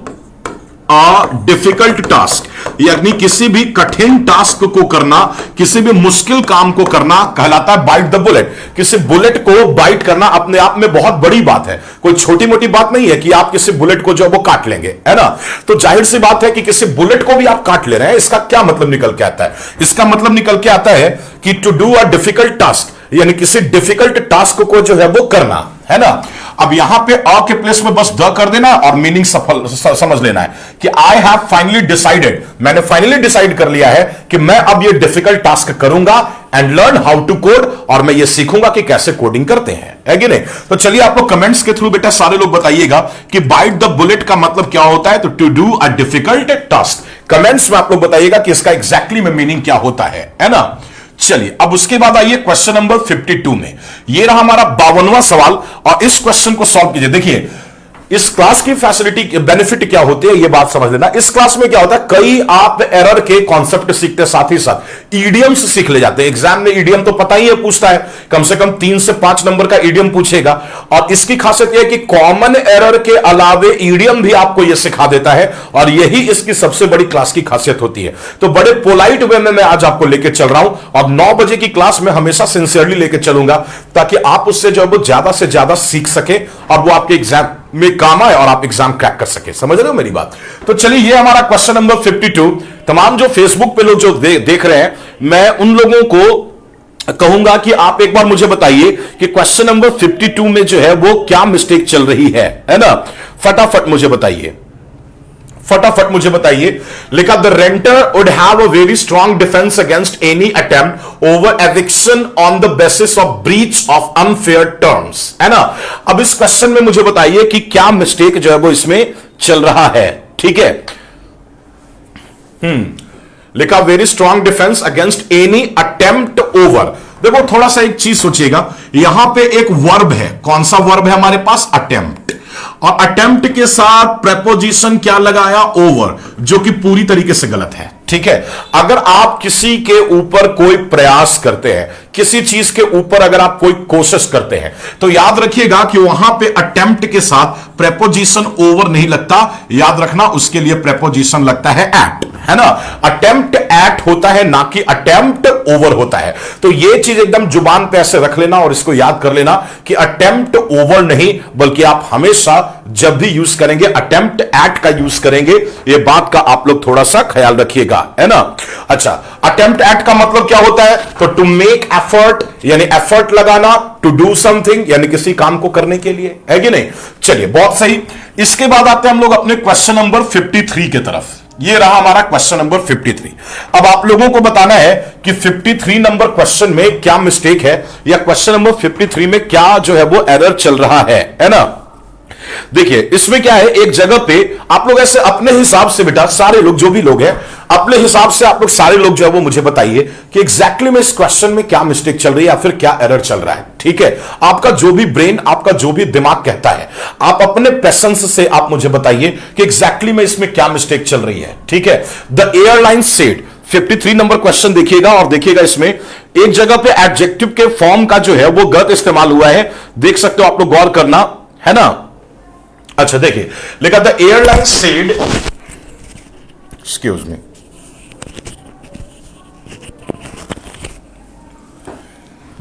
a difficult task, यानी किसी भी कठिन टास्क को करना, किसी भी मुश्किल काम को करना कहलाता है बाइट द बुलेट। किसी बुलेट को बाइट करना अपने आप में बहुत बड़ी बात है, कोई छोटी मोटी बात नहीं है कि आप किसी बुलेट को जो वो काट लेंगे, है ना। तो जाहिर सी बात है कि किसी बुलेट को भी आप काट ले रहे हैं, इसका क्या मतलब निकल के आता है, इसका मतलब निकल के आता है कि to do a difficult task, यानी किसी डिफिकल्ट टास्क को जो है वो करना, है ना। अब यहां पे अ के प्लेस में बस द कर देना और मीनिंग समझ लेना है कि आई हैव फाइनली डिसाइडेड, मैंने फाइनली डिसाइड कर लिया है कि मैं अब ये डिफिकल्ट टास्क करूंगा and learn how to code, और मैं ये सीखूंगा कि कैसे कोडिंग करते हैं, है कि नहीं। तो चलिए आप लोग कमेंट्स के थ्रू बेटा सारे लोग बताइएगा कि बाइट द बुलेट का मतलब क्या होता है। तो to do a difficult task, comments में आप लोग बताइएगा कि इसका एग्जैक्टली में मीनिंग क्या होता है ना। चलिए अब उसके बाद आइए क्वेश्चन नंबर 52 में। यह रहा हमारा 52वां सवाल और इस क्वेश्चन को सॉल्व कीजिए। देखिए इस क्लास की फैसिलिटी बेनिफिट क्या होते हैं, यह बात समझ लेना। इस क्लास में क्या होता है, कई आप एरर के कॉन्सेप्ट सीखते, साथ ही साथ ईडियम्स सीख ले जाते हैं। एग्जाम में ईडियम तो पता ही है, पूछता है कम से कम 3 से 5 नंबर का ईडियम पूछेगा। और इसकी खासियत यह है कि कॉमन एरर के अलावे ईडियम भी आपको यह सिखा देता है, और यही इसकी सबसे बड़ी क्लास की खासियत होती है। तो बड़े पोलाइट वे में मैं आज आपको लेकर चल रहा हूं, और 9 बजे की क्लास में हमेशा सिंसियरली लेकर चलूंगा, ताकि आप उससे जो है ज्यादा से ज्यादा सीख सके और वो आपके एग्जाम में काम आए और आप एग्जाम क्रैक कर सके। समझ रहे हो मेरी बात। तो चलिए ये हमारा क्वेश्चन नंबर 52। तमाम जो फेसबुक पे लोग जो देख रहे हैं, मैं उन लोगों को कहूंगा कि आप एक बार मुझे बताइए कि क्वेश्चन नंबर 52 में जो है वो क्या मिस्टेक चल रही है ना। फटाफट मुझे बताइए, फटाफट मुझे बताइए। लिखा the रेंटर would have a very strong defence against any attempt over eviction on the basis of breach of unfair terms, है ना। अब इस क्वेश्चन में मुझे बताइए कि क्या मिस्टेक जो है वो इसमें चल रहा है, ठीक है। लिखा very strong defence against any attempt over. देखो थोड़ा सा एक चीज सोचिएगा, यहां पे एक वर्ब है, कौन सा वर्ब है हमारे पास, अटेम्प्ट, और अटेम्प्ट के साथ प्रेपोजिशन क्या लगाया, ओवर, जो कि पूरी तरीके से गलत है, ठीक है। अगर आप किसी के ऊपर कोई प्रयास करते हैं, किसी चीज के ऊपर अगर आप कोई कोशिश करते हैं, तो याद रखिएगा कि वहां पे अटेम्प्ट के साथ प्रेपोजिशन ओवर नहीं लगता, याद रखना उसके लिए प्रेपोजिशन लगता है एट, है ना। अटेम्प्ट एट होता है, ना कि अटेम्प्ट ओवर होता है। तो ये चीज एकदम जुबान पे ऐसे रख लेना और इसको याद कर लेना कि अटेम्प्ट ओवर नहीं, बल्कि आप हमेशा जब भी यूज करेंगे अटेम्प्ट एट का यूज करेंगे। ये बात का आप लोग थोड़ा सा ख्याल रखिएगा, है ना। अच्छा, अटेम्प्ट एट का मतलब क्या होता है, तो टू मेक एफर्ट, यानी एफर्ट लगाना, टू डू समथिंग यानी किसी काम को करने के लिए, है कि नहीं। चलिए बहुत सही। इसके बाद आते हैं हम लोग अपने क्वेश्चन नंबर 53 की तरफ। ये रहा हमारा क्वेश्चन नंबर 53। अब आप लोगों को बताना है कि 53 नंबर क्वेश्चन में क्या मिस्टेक है, या क्वेश्चन नंबर 53 में क्या जो है वो एरर चल रहा है ना। देखिए इसमें क्या है, एक जगह पे आप लोग ऐसे अपने हिसाब से बेटा, सारे लोग जो भी लोग हैं अपने हिसाब से आप लोग सारे लोग जो है वो मुझे बताइए कि एग्जैक्टली में इस क्वेश्चन में क्या मिस्टेक चल रही है या फिर क्या एरर चल रहा है, ठीक है। आपका जो भी ब्रेन, आपका जो भी दिमाग कहता है, आप अपने पेशेंस से आप मुझे बताइए कि एग्जैक्टली में इसमें क्या मिस्टेक चल रही है, ठीक है। The airline said, 53 number question देखिएगा और देखिएगा इसमें एक जगह पे एडजेक्टिव के फॉर्म का जो है वो गलत इस्तेमाल हुआ है, देख सकते हो आप लोग, गौर करना, है ना। अच्छा देखिए, लिखा the airline said, excuse me,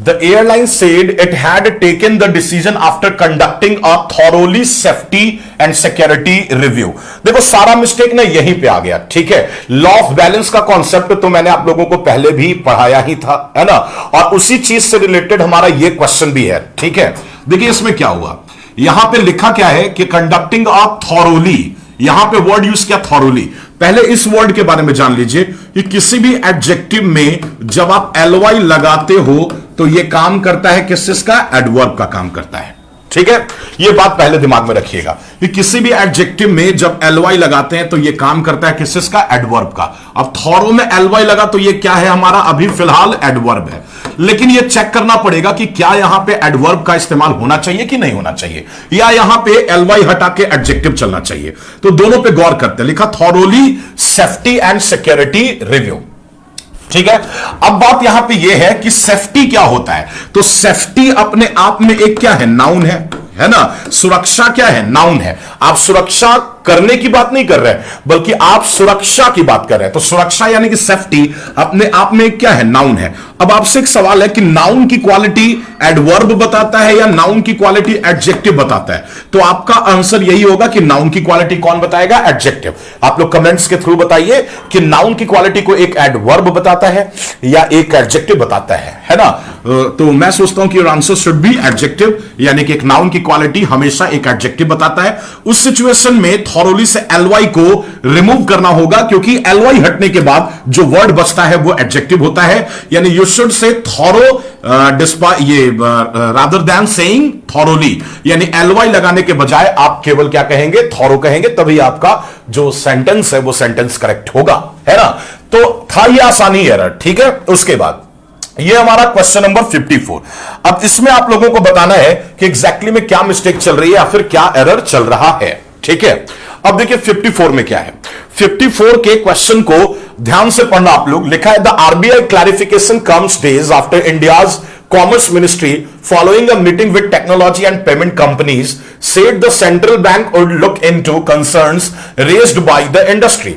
The airline said it had taken the decision after conducting a thoroughly safety and security review. देखो सारा मिस्टेक ना यहीं पे आ गया, ठीक है। लॉ ऑफ बैलेंस का कॉन्सेप्ट तो मैंने आप लोगों को पहले भी पढ़ाया ही था, है ना, और उसी चीज से रिलेटेड हमारा ये क्वेश्चन भी है, ठीक है। देखिए इसमें क्या हुआ, यहां पे लिखा क्या है कि कंडक्टिंग अ थॉरोली, यहां पे वर्ड यूज किया थॉरोली। पहले इस वर्ड के बारे में जान लीजिए कि किसी भी एडजेक्टिव में जब आप एलवाई लगाते हो तो यह काम करता है किसका, एडवर्ब का काम करता है, ठीक है। यह बात पहले दिमाग में रखिएगा कि किसी भी एडजेक्टिव में जब एलवाई लगाते हैं तो यह काम करता है किसका, एडवर्ब का। अब थॉरो में एलवाई लगा तो यह क्या है हमारा, अभी फिलहाल एडवर्ब है, लेकिन यह चेक करना पड़ेगा कि क्या यहां पे एडवर्ब का इस्तेमाल होना चाहिए कि नहीं होना चाहिए, या यहां पे एलवाई हटा के एडजेक्टिव चलना चाहिए। तो दोनों पे गौर करते हैं। लिखा thoroughly safety and security review, ठीक है। अब बात यहां पे यह है कि सेफ्टी क्या होता है, तो सेफ्टी अपने आप में एक क्या है, नाउन है ना। सुरक्षा क्या है, नाउन है। आप सुरक्षा करने की बात नहीं कर रहे हैं, बल्कि आप सुरक्षा की बात कर रहे हैं। तो सुरक्षा यानी कि सेफ्टी अपने आप में क्या है, नाउन है। अब आपसे एक सवाल है कि नाउन की क्वालिटी एडवर्ब बताता है या नाउन की क्वालिटी एडजेक्टिव बताता है, तो आपका आंसर यही होगा कि नाउन की क्वालिटी कौन बताएगा, एडजेक्टिव। आप लोग कमेंट्स के थ्रू बताइए कि नाउन की क्वालिटी को एक एडवर्ब बताता है या एक एडजेक्टिव बताता है ना। तो मैं सोचता हूं कि आंसर शुड बी एडजेक्टिव, यानी कि एक नाउन की क्वालिटी हमेशा एक एडजेक्टिव बताता है। उस सिचुएशन में थॉरोली से एलवाई को रिमूव करना होगा, क्योंकि एलवाई हटने के बाद जो वर्ड बचता है वो एडजेक्टिव होता है। यानी you should say thorough rather than saying thoroughly, यानी एलवाई लगाने के बजाय आप केवल क्या कहेंगे, थॉरो कहेंगे, तभी आपका जो सेंटेंस है वो सेंटेंस करेक्ट होगा, है ना। तो था ये आसानी एरर, ठीक है। उसके बाद ये हमारा क्वेश्चन नंबर 54। अब इसमें आप लोगों को बताना है कि एग्जैक्टली में क्या मिस्टेक चल रही है या फिर क्या एरर चल रहा है, ठीक है। अब देखिए 54 में क्या है। 54 के क्वेश्चन को ध्यान से पढ़ना आप लोग। लिखा है the RBI clarification comes days after India's commerce ministry following a meeting with technology and payment companies said the central bank would look into concerns raised by the industry.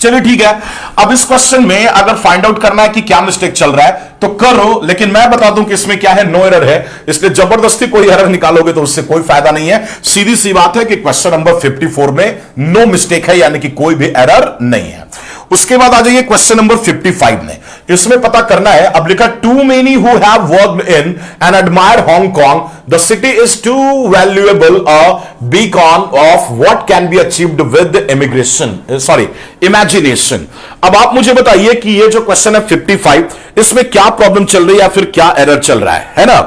चलिए ठीक है। अब इस क्वेश्चन में अगर फाइंड आउट करना है कि क्या मिस्टेक चल रहा है तो करो, लेकिन मैं बता दूं कि इसमें क्या है, नो एरर है। इसलिए जबरदस्ती कोई एरर निकालोगे तो उससे कोई फायदा नहीं है। सीधी सी बात है कि क्वेश्चन नंबर 54 में नो मिस्टेक है, यानी कि कोई भी एरर नहीं है। उसके बाद आ जाइए क्वेश्चन नंबर 55 में। इसमें पता करना है, अब लिखा to many who have worked in and admire Hong Kong the city is too valuable a beacon of what can be achieved with imagination. अब आप मुझे बताइए कि ये जो क्वेश्चन है 55, इसमें क्या प्रॉब्लम चल रही है या फिर क्या एरर चल रहा है ना।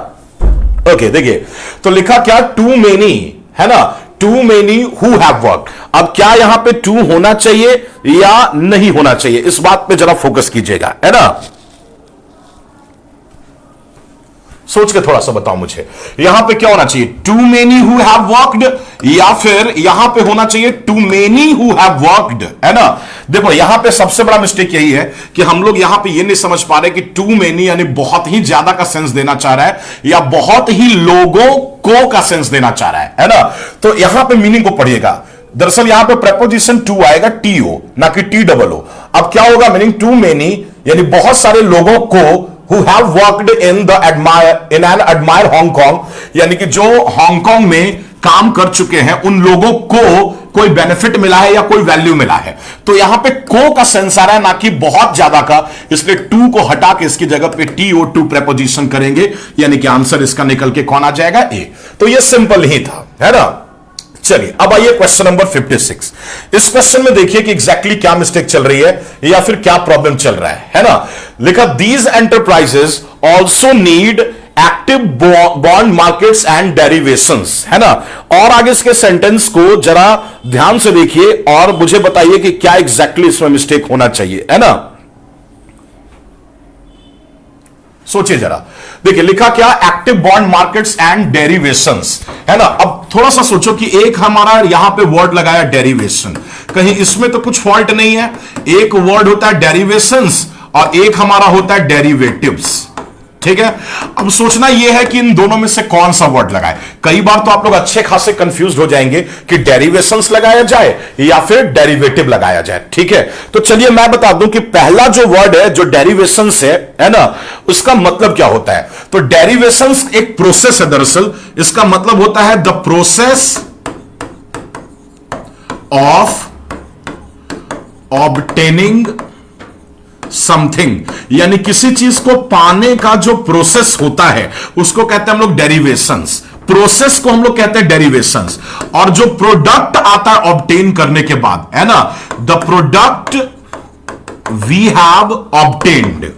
ओके देखिए, तो लिखा क्या, टू मेनी, है ना, to many who have work. अब क्या यहां पे टू होना चाहिए या नहीं होना चाहिए, इस बात पे जरा फोकस कीजिएगा, है ना। सोच के थोड़ा सा बताओ मुझे, यहां पे क्या होना चाहिए, to many who have worked, या फिर यहां पे होना चाहिए to many who have worked, है ना। देखो यहां पे सबसे बड़ा मिस्टेक यही है कि हम लोग यहां पे ये नहीं समझ पा रहे कि टू मेनी यानी बहुत ही ज्यादा का सेंस देना चाह रहा है या बहुत ही लोगों को का सेंस देना चाह रहा है ना। तो यहां पे मीनिंग को पढ़िएगा। दरअसल यहां पे प्रपोजिशन टू आएगा, टीओ ना कि टी डबल ओ। अब क्या होगा मीनिंग, टू मेनी यानी बहुत सारे लोगों को who have worked in an admire Hong Kong, यानी कि जो हांगकांग में काम कर चुके हैं उन लोगों को कोई बेनिफिट मिला है या कोई वैल्यू मिला है। तो यहां पे को का सेंस आ रहा है ना कि बहुत ज्यादा का, इसलिए टू को हटा के इसकी जगह पे टीओ टू प्रेपोजिशन करेंगे, यानी कि आंसर इसका निकल के कौन आ जाएगा, ए। तो ये सिंपल ही था, है ना। चलिए अब आइए क्वेश्चन नंबर 56। इस क्वेश्चन में देखिए कि एग्जैक्टली क्या मिस्टेक चल रही है या फिर क्या प्रॉब्लम चल रहा है ना। लिखा these enterprises also need active bond markets and derivations, है ना। और आगे इसके सेंटेंस को जरा ध्यान से देखिए और मुझे बताइए कि क्या एग्जैक्टली इसमें मिस्टेक होना चाहिए, है ना। सोचिए जरा, देखिए लिखा क्या, active bond markets and derivations, है ना। अब थोड़ा सा सोचो कि एक हमारा यहां पे वर्ड लगाया डेरिवेशन, कहीं इसमें तो कुछ फॉल्ट नहीं है। एक वर्ड होता है डेरिवेशंस और एक हमारा होता है डेरिवेटिव्स, ठीक है। अब सोचना यह है कि इन दोनों में से कौन सा वर्ड लगाए। कई बार तो आप लोग अच्छे खासे कंफ्यूज हो जाएंगे कि डेरिवेशंस लगाया जाए या फिर डेरिवेटिव लगाया जाए। ठीक है, तो चलिए मैं बता दूं कि पहला जो वर्ड है जो डेरिवेशंस है ना, उसका मतलब क्या होता है। तो डेरिवेशंस एक प्रोसेस है दरअसल। इसका मतलब होता है the process of obtaining something, यानी किसी चीज को पाने का जो प्रोसेस होता है उसको कहते हैं हम लोग डेरिवेशंस। प्रोसेस को हम लोग कहते हैं डेरिवेशंस। और जो प्रोडक्ट आता है ऑब्टेन करने के बाद, है ना, the product we have obtained,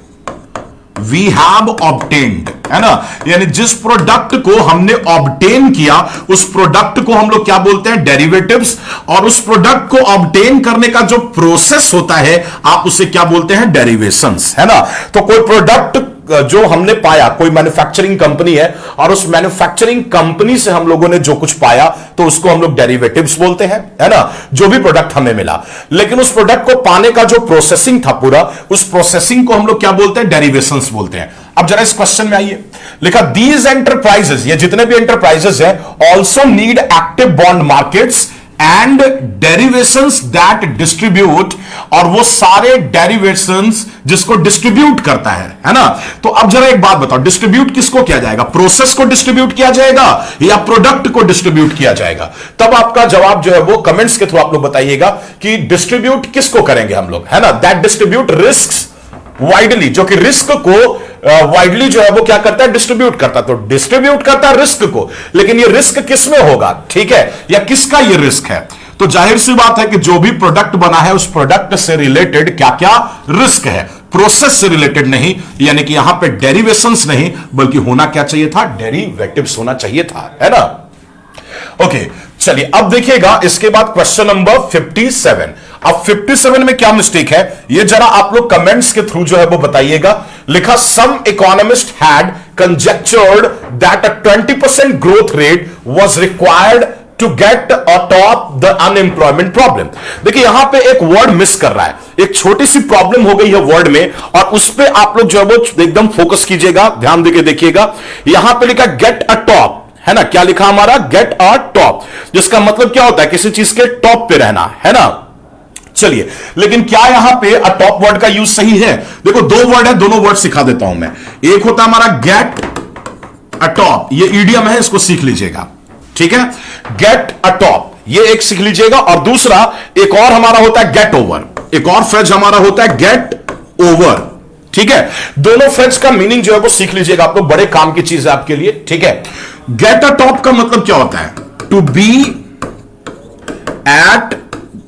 we have obtained, है ना, यानी जिस प्रोडक्ट को हमने ऑब्टेन किया उस प्रोडक्ट को हम लोग क्या बोलते हैं, डेरिवेटिव्स। और उस प्रोडक्ट को ऑब्टेन करने का जो प्रोसेस होता है आप उसे क्या बोलते हैं, डेरिवेशंस, है ना। तो कोई प्रोडक्ट जो हमने पाया, कोई मैन्युफैक्चरिंग कंपनी है और उस मैन्युफैक्चरिंग कंपनी से हम लोगों ने जो कुछ पाया तो उसको हम लोग डेरिवेटिव्स बोलते हैं, है ना, जो भी प्रोडक्ट हमें मिला। लेकिन उस प्रोडक्ट को पाने का जो प्रोसेसिंग था पूरा, उस प्रोसेसिंग को हम लोग क्या बोलते हैं, डेरिवेशंस बोलते हैं। अब जरा इस क्वेश्चन में आइए, लिखा दीज एंटरप्राइजेस, ये जितने भी एंटरप्राइजेस हैं, also need active bond markets and derivations that distribute, और वो सारे डेरिवेशंस जिसको डिस्ट्रीब्यूट करता है ना। तो अब जरा एक बात बताओ, डिस्ट्रीब्यूट किसको किया जाएगा, प्रोसेस को डिस्ट्रीब्यूट किया जाएगा या प्रोडक्ट को डिस्ट्रीब्यूट किया जाएगा। तब आपका जवाब जो है वो कमेंट्स के थ्रू आप लोग बताइएगा कि डिस्ट्रीब्यूट किसको करेंगे हम लोग, है ना। दैट डिस्ट्रीब्यूट रिस्क वाइडली, जो कि रिस्क को वाइडली जो है वो क्या करता है, डिस्ट्रीब्यूट करता है। तो डिस्ट्रीब्यूट करता है रिस्क को, लेकिन ये रिस्क किस में होगा, ठीक है, या किसका ये रिस्क है। तो जाहिर सी बात है कि जो भी प्रोडक्ट बना है उस प्रोडक्ट से रिलेटेड क्या क्या रिस्क है, प्रोसेस से रिलेटेड नहीं, यानी कि यहां पे डेरिवेशंस नहीं बल्कि होना क्या चाहिए था, डेरिवेटिव्स होना चाहिए था, है ना। ओके, चलिए अब देखिएगा इसके बाद क्वेश्चन नंबर 57। अब 57 में क्या मिस्टेक है ये जरा आप लोग कमेंट्स के थ्रू जो है वो बताइएगा। लिखा some economist had conjectured that a 20% growth rate was required to get atop the unemployment problem. देखिए यहां पे एक वर्ड मिस कर रहा है, एक छोटी सी प्रॉब्लम हो गई है वर्ड में, और उस पे आप लोग जो है वो एकदम फोकस कीजिएगा, ध्यान देके देखिएगा। यहां पे लिखा गेट अ टॉप, है ना, क्या लिखा हमारा, गेट अ टॉप, जिसका मतलब क्या होता है, किसी चीज के टॉप पे रहना, है ना। चलिए, लेकिन क्या यहां पे अ टॉप वर्ड का यूज सही है। देखो दो वर्ड है, दोनों वर्ड सिखा देता हूं मैं। एक होता है हमारा गेट अ टॉप, ये ईडियम है, इसको सीख लीजिएगा, ठीक है, गेट अ टॉप ये एक सीख लीजिएगा। और दूसरा एक और हमारा होता है गेट ओवर, एक और फ्रेज हमारा होता है गेट ओवर, ठीक है। दोनों फ्रेज का मीनिंग जो है वो सीख लीजिएगा आप लोग, बड़े काम की चीज है आपके लिए, ठीक है। गेट अ टॉप का मतलब क्या होता है, to be at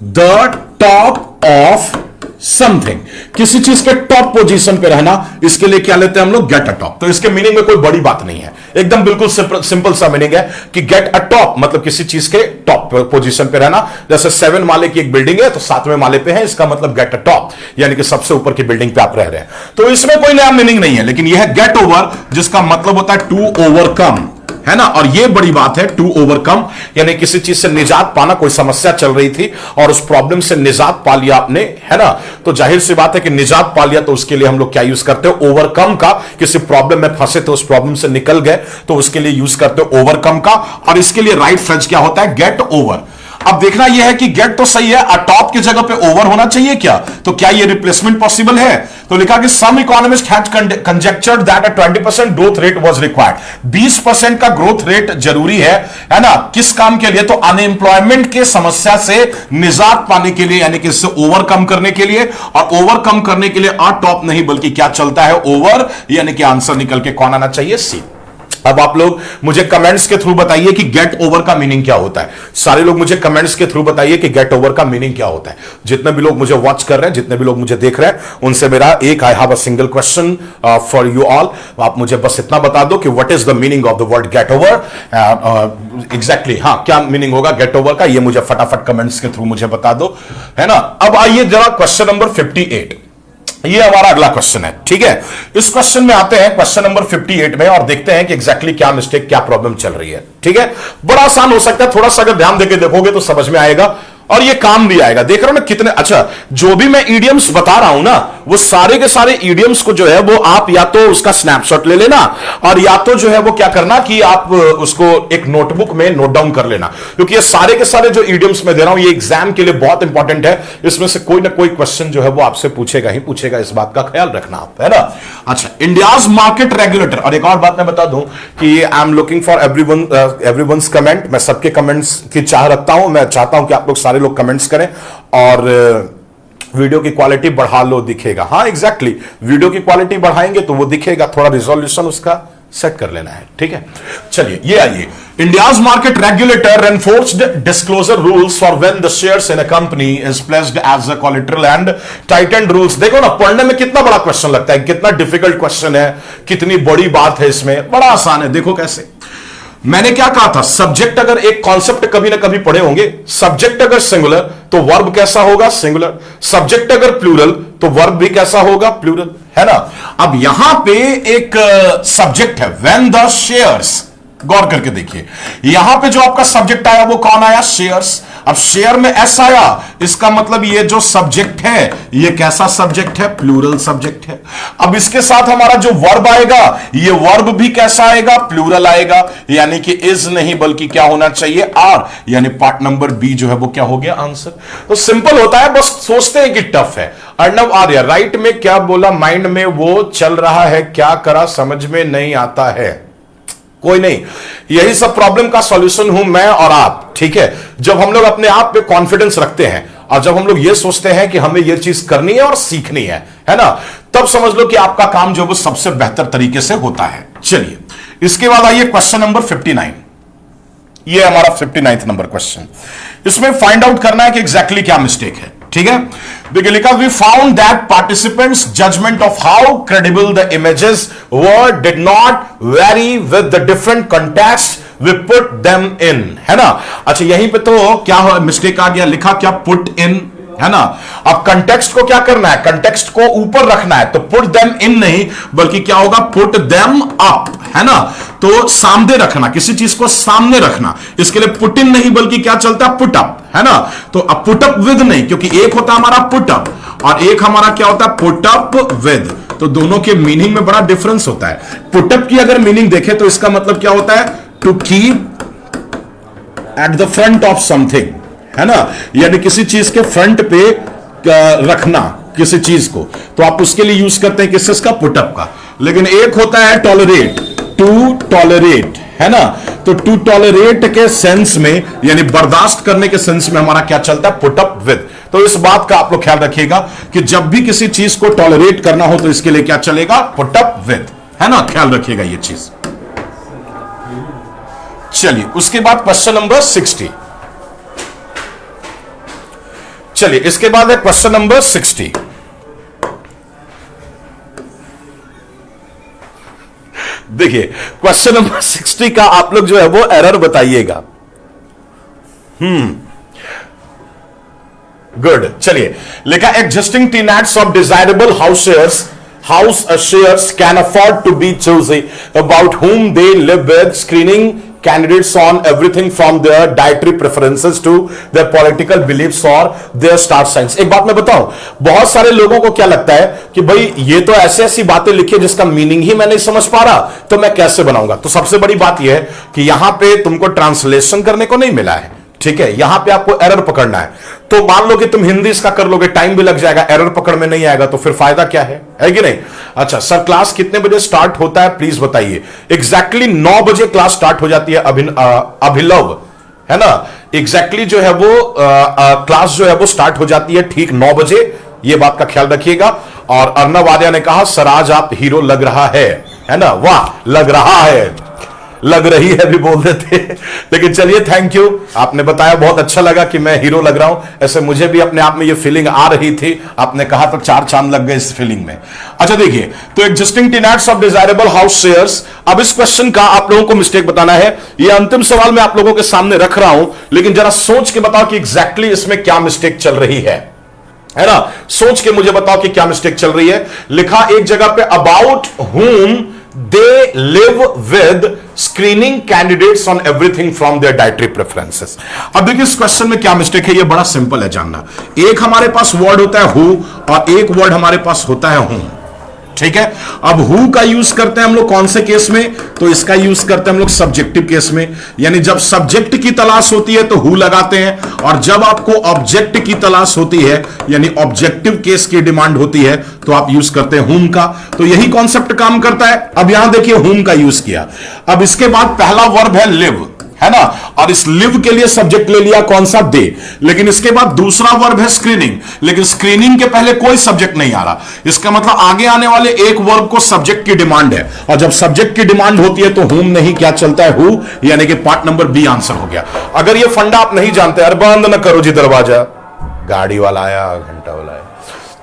the top of something, किसी चीज के टॉप पोजीशन पे रहना, इसके लिए क्या लेते हैं हम लोग, गेट अ टॉप। तो इसके मीनिंग में कोई बड़ी बात नहीं है, एकदम बिल्कुल सिंपल सा मीनिंग है कि गेट अ टॉप मतलब किसी चीज के टॉप पोजीशन पे रहना। जैसे 7 माले की एक बिल्डिंग है तो 7वें माले पे है, इसका मतलब गेट अ टॉप, यानी कि सबसे ऊपर की बिल्डिंग पे आप रह रहे हैं। तो इसमें कोई नया मीनिंग नहीं है, लेकिन यह है गेट ओवर, जिसका मतलब होता है टू ओवरकम, है ना। और यह बड़ी बात है, टू ओवरकम, यानी किसी चीज से निजात पाना, कोई समस्या चल रही थी और उस प्रॉब्लम से निजात पा लिया आपने, है ना। तो जाहिर सी बात है कि निजात पा लिया तो उसके लिए हम लोग क्या यूज करते हैं, ओवरकम का। किसी प्रॉब्लम में फंसे तो उस प्रॉब्लम से निकल गए तो उसके लिए यूज करते हैं ओवरकम का। और इसके लिए राइट फ्रेज क्या होता है, गेट ओवर। अब देखना यह है कि गेट तो सही है, अटॉप की जगह पे ओवर होना चाहिए क्या, तो क्या यह रिप्लेसमेंट पॉसिबल है। तो लिखा कि some economist had conjectured that a 20% growth rate was required, 20% का ग्रोथ रेट जरूरी है ना, किस काम के लिए, तो अनएम्प्लॉयमेंट के समस्या से निजात पाने के लिए, यानी कि इससे ओवरकम करने के लिए। और ओवरकम करने के लिए अ टॉप नहीं बल्कि क्या चलता है, ओवर, यानी कि आंसर निकल के कौन आना चाहिए, सी। अब आप लोग मुझे कमेंट्स के थ्रू बताइए कि गेट ओवर का मीनिंग क्या होता है। सारे लोग मुझे कमेंट्स के थ्रू बताइए कि गेट ओवर का मीनिंग क्या होता है। जितने भी लोग मुझे वॉच कर रहे हैं, जितने भी लोग मुझे देख रहे हैं, उनसे मेरा एक, I have a single question for you all. आप मुझे बस इतना बता दो कि what is the meaning of the word get over, exactly, हाँ, क्या मीनिंग होगा गेट ओवर का, ये मुझे फटाफट कमेंट्स के थ्रू मुझे बता दो, है ना। अब आइए जरा क्वेश्चन नंबर 58, ये हमारा अगला क्वेश्चन है, ठीक है। इस क्वेश्चन में आते हैं क्वेश्चन नंबर 58 में और देखते हैं कि एग्जैक्टली क्या मिस्टेक, क्या प्रॉब्लम चल रही है, ठीक है। बड़ा आसान हो सकता है, थोड़ा सा अगर ध्यान देके देखोगे तो समझ में आएगा। और ये काम भी आएगा। देख रहे हो ना कितने अच्छा, जो भी मैं ईडियम्स बता रहा हूं ना, वो सारे के सारे ईडियम्स को जो है वो आप या तो उसका स्नैपशॉट ले लेना, और या तो जो है वो क्या करना कि आप उसको एक नोटबुक में नोट डाउन कर लेना, क्योंकि ये सारे के सारे जो ईडियम्स मैं दे रहा हूं ये एग्जाम के लिए बहुत इंपॉर्टेंट है। इसमें से कोई ना कोई क्वेश्चन जो है वो आपसे पूछेगा ही पूछेगा, इस बात का ख्याल रखना आप, है ना। अच्छा, इंडियाज मार्केट रेगुलेटर, और एक और बात मैं बता दूं कि I am looking for everyone's comment. मैं सबके कमेंट्स की चाह रखता हूं, मैं चाहता हूं कि आप लोग सारे लोग कमेंट्स करें और वीडियो की क्वालिटी बढ़ा लो, दिखेगा। हाँ एग्जैक्टली, वीडियो की क्वालिटी बढ़ाएंगे तो वो दिखेगा, थोड़ा रिजोल्यूशन उसका सेट कर लेना है, ठीक है। चलिए ये आइए, India's market regulator enforced disclosure rules for when the shares in a company is placed as a collateral and tightened rules. देखो ना, पढ़ने में कितना बड़ा क्वेश्चन लगता है, कितना डिफिकल्ट क्वेश्चन है, कितनी बड़ी बात है इसमें, बड़ा आसान है। देखो कैसे, मैंने क्या कहा था, सब्जेक्ट अगर एक कॉन्सेप्ट कभी ना कभी पढ़े होंगे, सब्जेक्ट अगर सिंगुलर तो वर्ब कैसा होगा, सिंगुलर। सब्जेक्ट अगर प्लूरल तो वर्ब भी कैसा होगा, प्लूरल, है ना। अब यहां पे एक सब्जेक्ट है, व्हेन द शेयर्स, गौर करके देखिए, यहां पे जो आपका सब्जेक्ट आया वो कौन आया, शेयर्स। अब शेयर में एस आया, इसका मतलब ये जो सब्जेक्ट है ये कैसा सब्जेक्ट है, प्लूरल सब्जेक्ट है। अब इसके साथ हमारा जो वर्ब आएगा, ये वर्ब भी कैसा आएगा, प्लूरल आएगा, यानी कि इज नहीं बल्कि क्या होना चाहिए, आर, यानी पार्ट नंबर बी जो है वो क्या हो गया, आंसर। तो सिंपल होता है, बस सोचते हैं कि टफ है। अर्णव आर्य, राइट में क्या बोला, माइंड में वो चल रहा है, क्या करा समझ में नहीं आता है। कोई नहीं, यही सब प्रॉब्लम का सॉल्यूशन हूं मैं और आप, ठीक है। जब हम लोग अपने आप पे कॉन्फिडेंस रखते हैं और जब हम लोग ये सोचते हैं कि हमें ये चीज करनी है और सीखनी है ना, तब समझ लो कि आपका काम जो वो सबसे बेहतर तरीके से होता है। चलिए इसके बाद आइए क्वेश्चन नंबर 59, ये हमारा 59 नंबर क्वेश्चन। इसमें फाइंड आउट करना है कि एग्जैक्टली क्या मिस्टेक है, ठीक है। देखिए लिखा, we found that participants judgment of how credible the images were did not vary with the different context we put them in, है ना। अच्छा, यहीं पे तो क्या मिस्टेक आ गया, लिखा क्या, पुट इन, है ना। अब कंटेक्स्ट को क्या करना है, कंटेक्स्ट को ऊपर रखना है, तो पुट देम इन नहीं बल्कि क्या होगा, पुट देम अप, है ना। तो सामने रखना, किसी चीज को सामने रखना, इसके लिए पुट इन नहीं बल्कि क्या चलता है, पुट अप, है ना। तो अब पुट अप विद नहीं, क्योंकि एक होता है हमारा पुट अप और एक हमारा क्या होता है, पुट अप विद, तो दोनों के मीनिंग में बड़ा डिफरेंस होता है। पुट अप की अगर मीनिंग देखें तो इसका मतलब क्या होता है, to keep at the front of something, है ना, यानी किसी चीज के फ्रंट पे रखना किसी चीज को, तो आप उसके लिए यूज करते हैं किस का, पुटअप का। लेकिन एक होता है टॉलरेट, टू टॉलरेट, है ना। तो टू टॉलरेट के सेंस में, यानी बर्दाश्त करने के सेंस में हमारा क्या चलता है, पुटअप विद। तो इस बात का आप लोग ख्याल रखिएगा कि जब भी किसी चीज को टॉलरेट करना हो तो इसके लिए क्या चलेगा, पुटअप विद, है ना, ख्याल रखिएगा ये चीज। चलिए उसके बाद क्वेश्चन नंबर 60, चलिए इसके बाद है क्वेश्चन नंबर 60। देखिए क्वेश्चन नंबर 60 का आप लोग जो है वो एरर बताइएगा। गुड, चलिए लिखा, existing tenets of desirable house shares can afford to be choosy about whom they live with, screening candidates on everything from their dietary preferences to their political beliefs or their star signs। एक बात मैं बताऊं, बहुत सारे लोगों को क्या लगता है कि भाई ये तो ऐसे ऐसी बातें लिखी है जिसका मीनिंग ही मैं नहीं समझ पा रहा, तो मैं कैसे बनाऊंगा। तो सबसे बड़ी बात यह है कि यहां पे तुमको ट्रांसलेशन करने को नहीं मिला है, ठीक है, यहां पे आपको एरर पकड़ना है। तो मान लो कि तुम हिंदी इसका कर लोगे, टाइम भी लग जाएगा, एरर पकड़ में नहीं आएगा, तो फिर फायदा क्या है कि नहीं। अच्छा सर, क्लास कितने बजे स्टार्ट होता है प्लीज बताइए। एग्जैक्टली 9 बजे क्लास स्टार्ट हो जाती है, अभिलव, है ना। एग्जैक्टली जो है वो क्लास जो है वो स्टार्ट हो जाती है ठीक 9 बजे, ये बात का ख्याल रखिएगा। और अर्णव आर्या ने कहा सर आज आप हीरो लग रहा है ना, वाह, लग रहा है, लग रही है भी बोल देते, लेकिन चलिए थैंक यू, आपने बताया, बहुत अच्छा लगा कि मैं हीरो लग रहा हूं। ऐसे मुझे भी अपने आप में ये फीलिंग आ रही थी, आपने कहा तो 4 चांद लग गए इस फीलिंग में। अच्छा देखिए, तो existing tenets of desirable house shares. अब इस क्वेश्चन का आप लोगों को मिस्टेक बताना है, ये अंतिम सवाल मैं आप लोगों के सामने रख रहा हूं, लेकिन जरा सोच के बताओ कि एग्जैक्टली इसमें क्या मिस्टेक चल रही है ना। सोच के मुझे बताओ कि क्या मिस्टेक चल रही है। लिखा एक जगह पे about whom they live with screening candidates on everything from their dietary preferences. अब देखिए इस क्वेश्चन में क्या मिस्टेक है, ये बड़ा सिंपल है जानना. एक हमारे पास वर्ड होता है who और एक वर्ड हमारे पास होता है whom. ठीक है. अब हु का यूज करते हैं हम लोग कौन से केस में, तो इसका यूज करते हैं हम लोग सब्जेक्टिव केस में. यानी जब सब्जेक्ट की तलाश होती है तो हु लगाते हैं, और जब आपको ऑब्जेक्ट की तलाश होती है यानी ऑब्जेक्टिव केस की डिमांड होती है तो आप यूज करते हैं हुम का. तो यही कॉन्सेप्ट काम करता है. अब यहां देखिए हुम का यूज किया. अब इसके बाद पहला वर्ब है लिव, है ना, और इस लिव के लिए सब्जेक्ट ले लिया कौन सा, दे. लेकिन इसके बाद दूसरा वर्ब है स्क्रीनिंग, लेकिन स्क्रीनिंग के पहले कोई सब्जेक्ट नहीं आ रहा. इसका मतलब आगे आने वाले एक वर्ब को सब्जेक्ट की डिमांड है, और जब सब्जेक्ट की डिमांड होती है तो हुम नहीं, क्या चलता है, हु. यानी कि पार्ट नंबर बी आंसर हो गया. अगर ये फंडा आप नहीं जानते, अरे बंद न करो जी दरवाजा, गाड़ी वाला आया, घंटा वाला आया.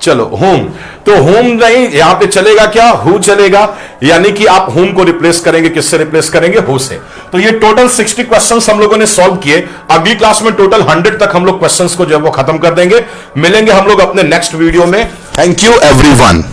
चलो होम, तो होम नहीं, यहां पे चलेगा क्या, हु चलेगा. यानी कि आप होम को रिप्लेस करेंगे, किससे रिप्लेस करेंगे, हु से. तो ये टोटल 60 क्वेश्चंस हम लोगों ने सॉल्व किए. अगली क्लास में टोटल 100 तक हम लोग क्वेश्चंस को जो है वो खत्म कर देंगे. मिलेंगे हम लोग अपने नेक्स्ट वीडियो में. Thank you everyone.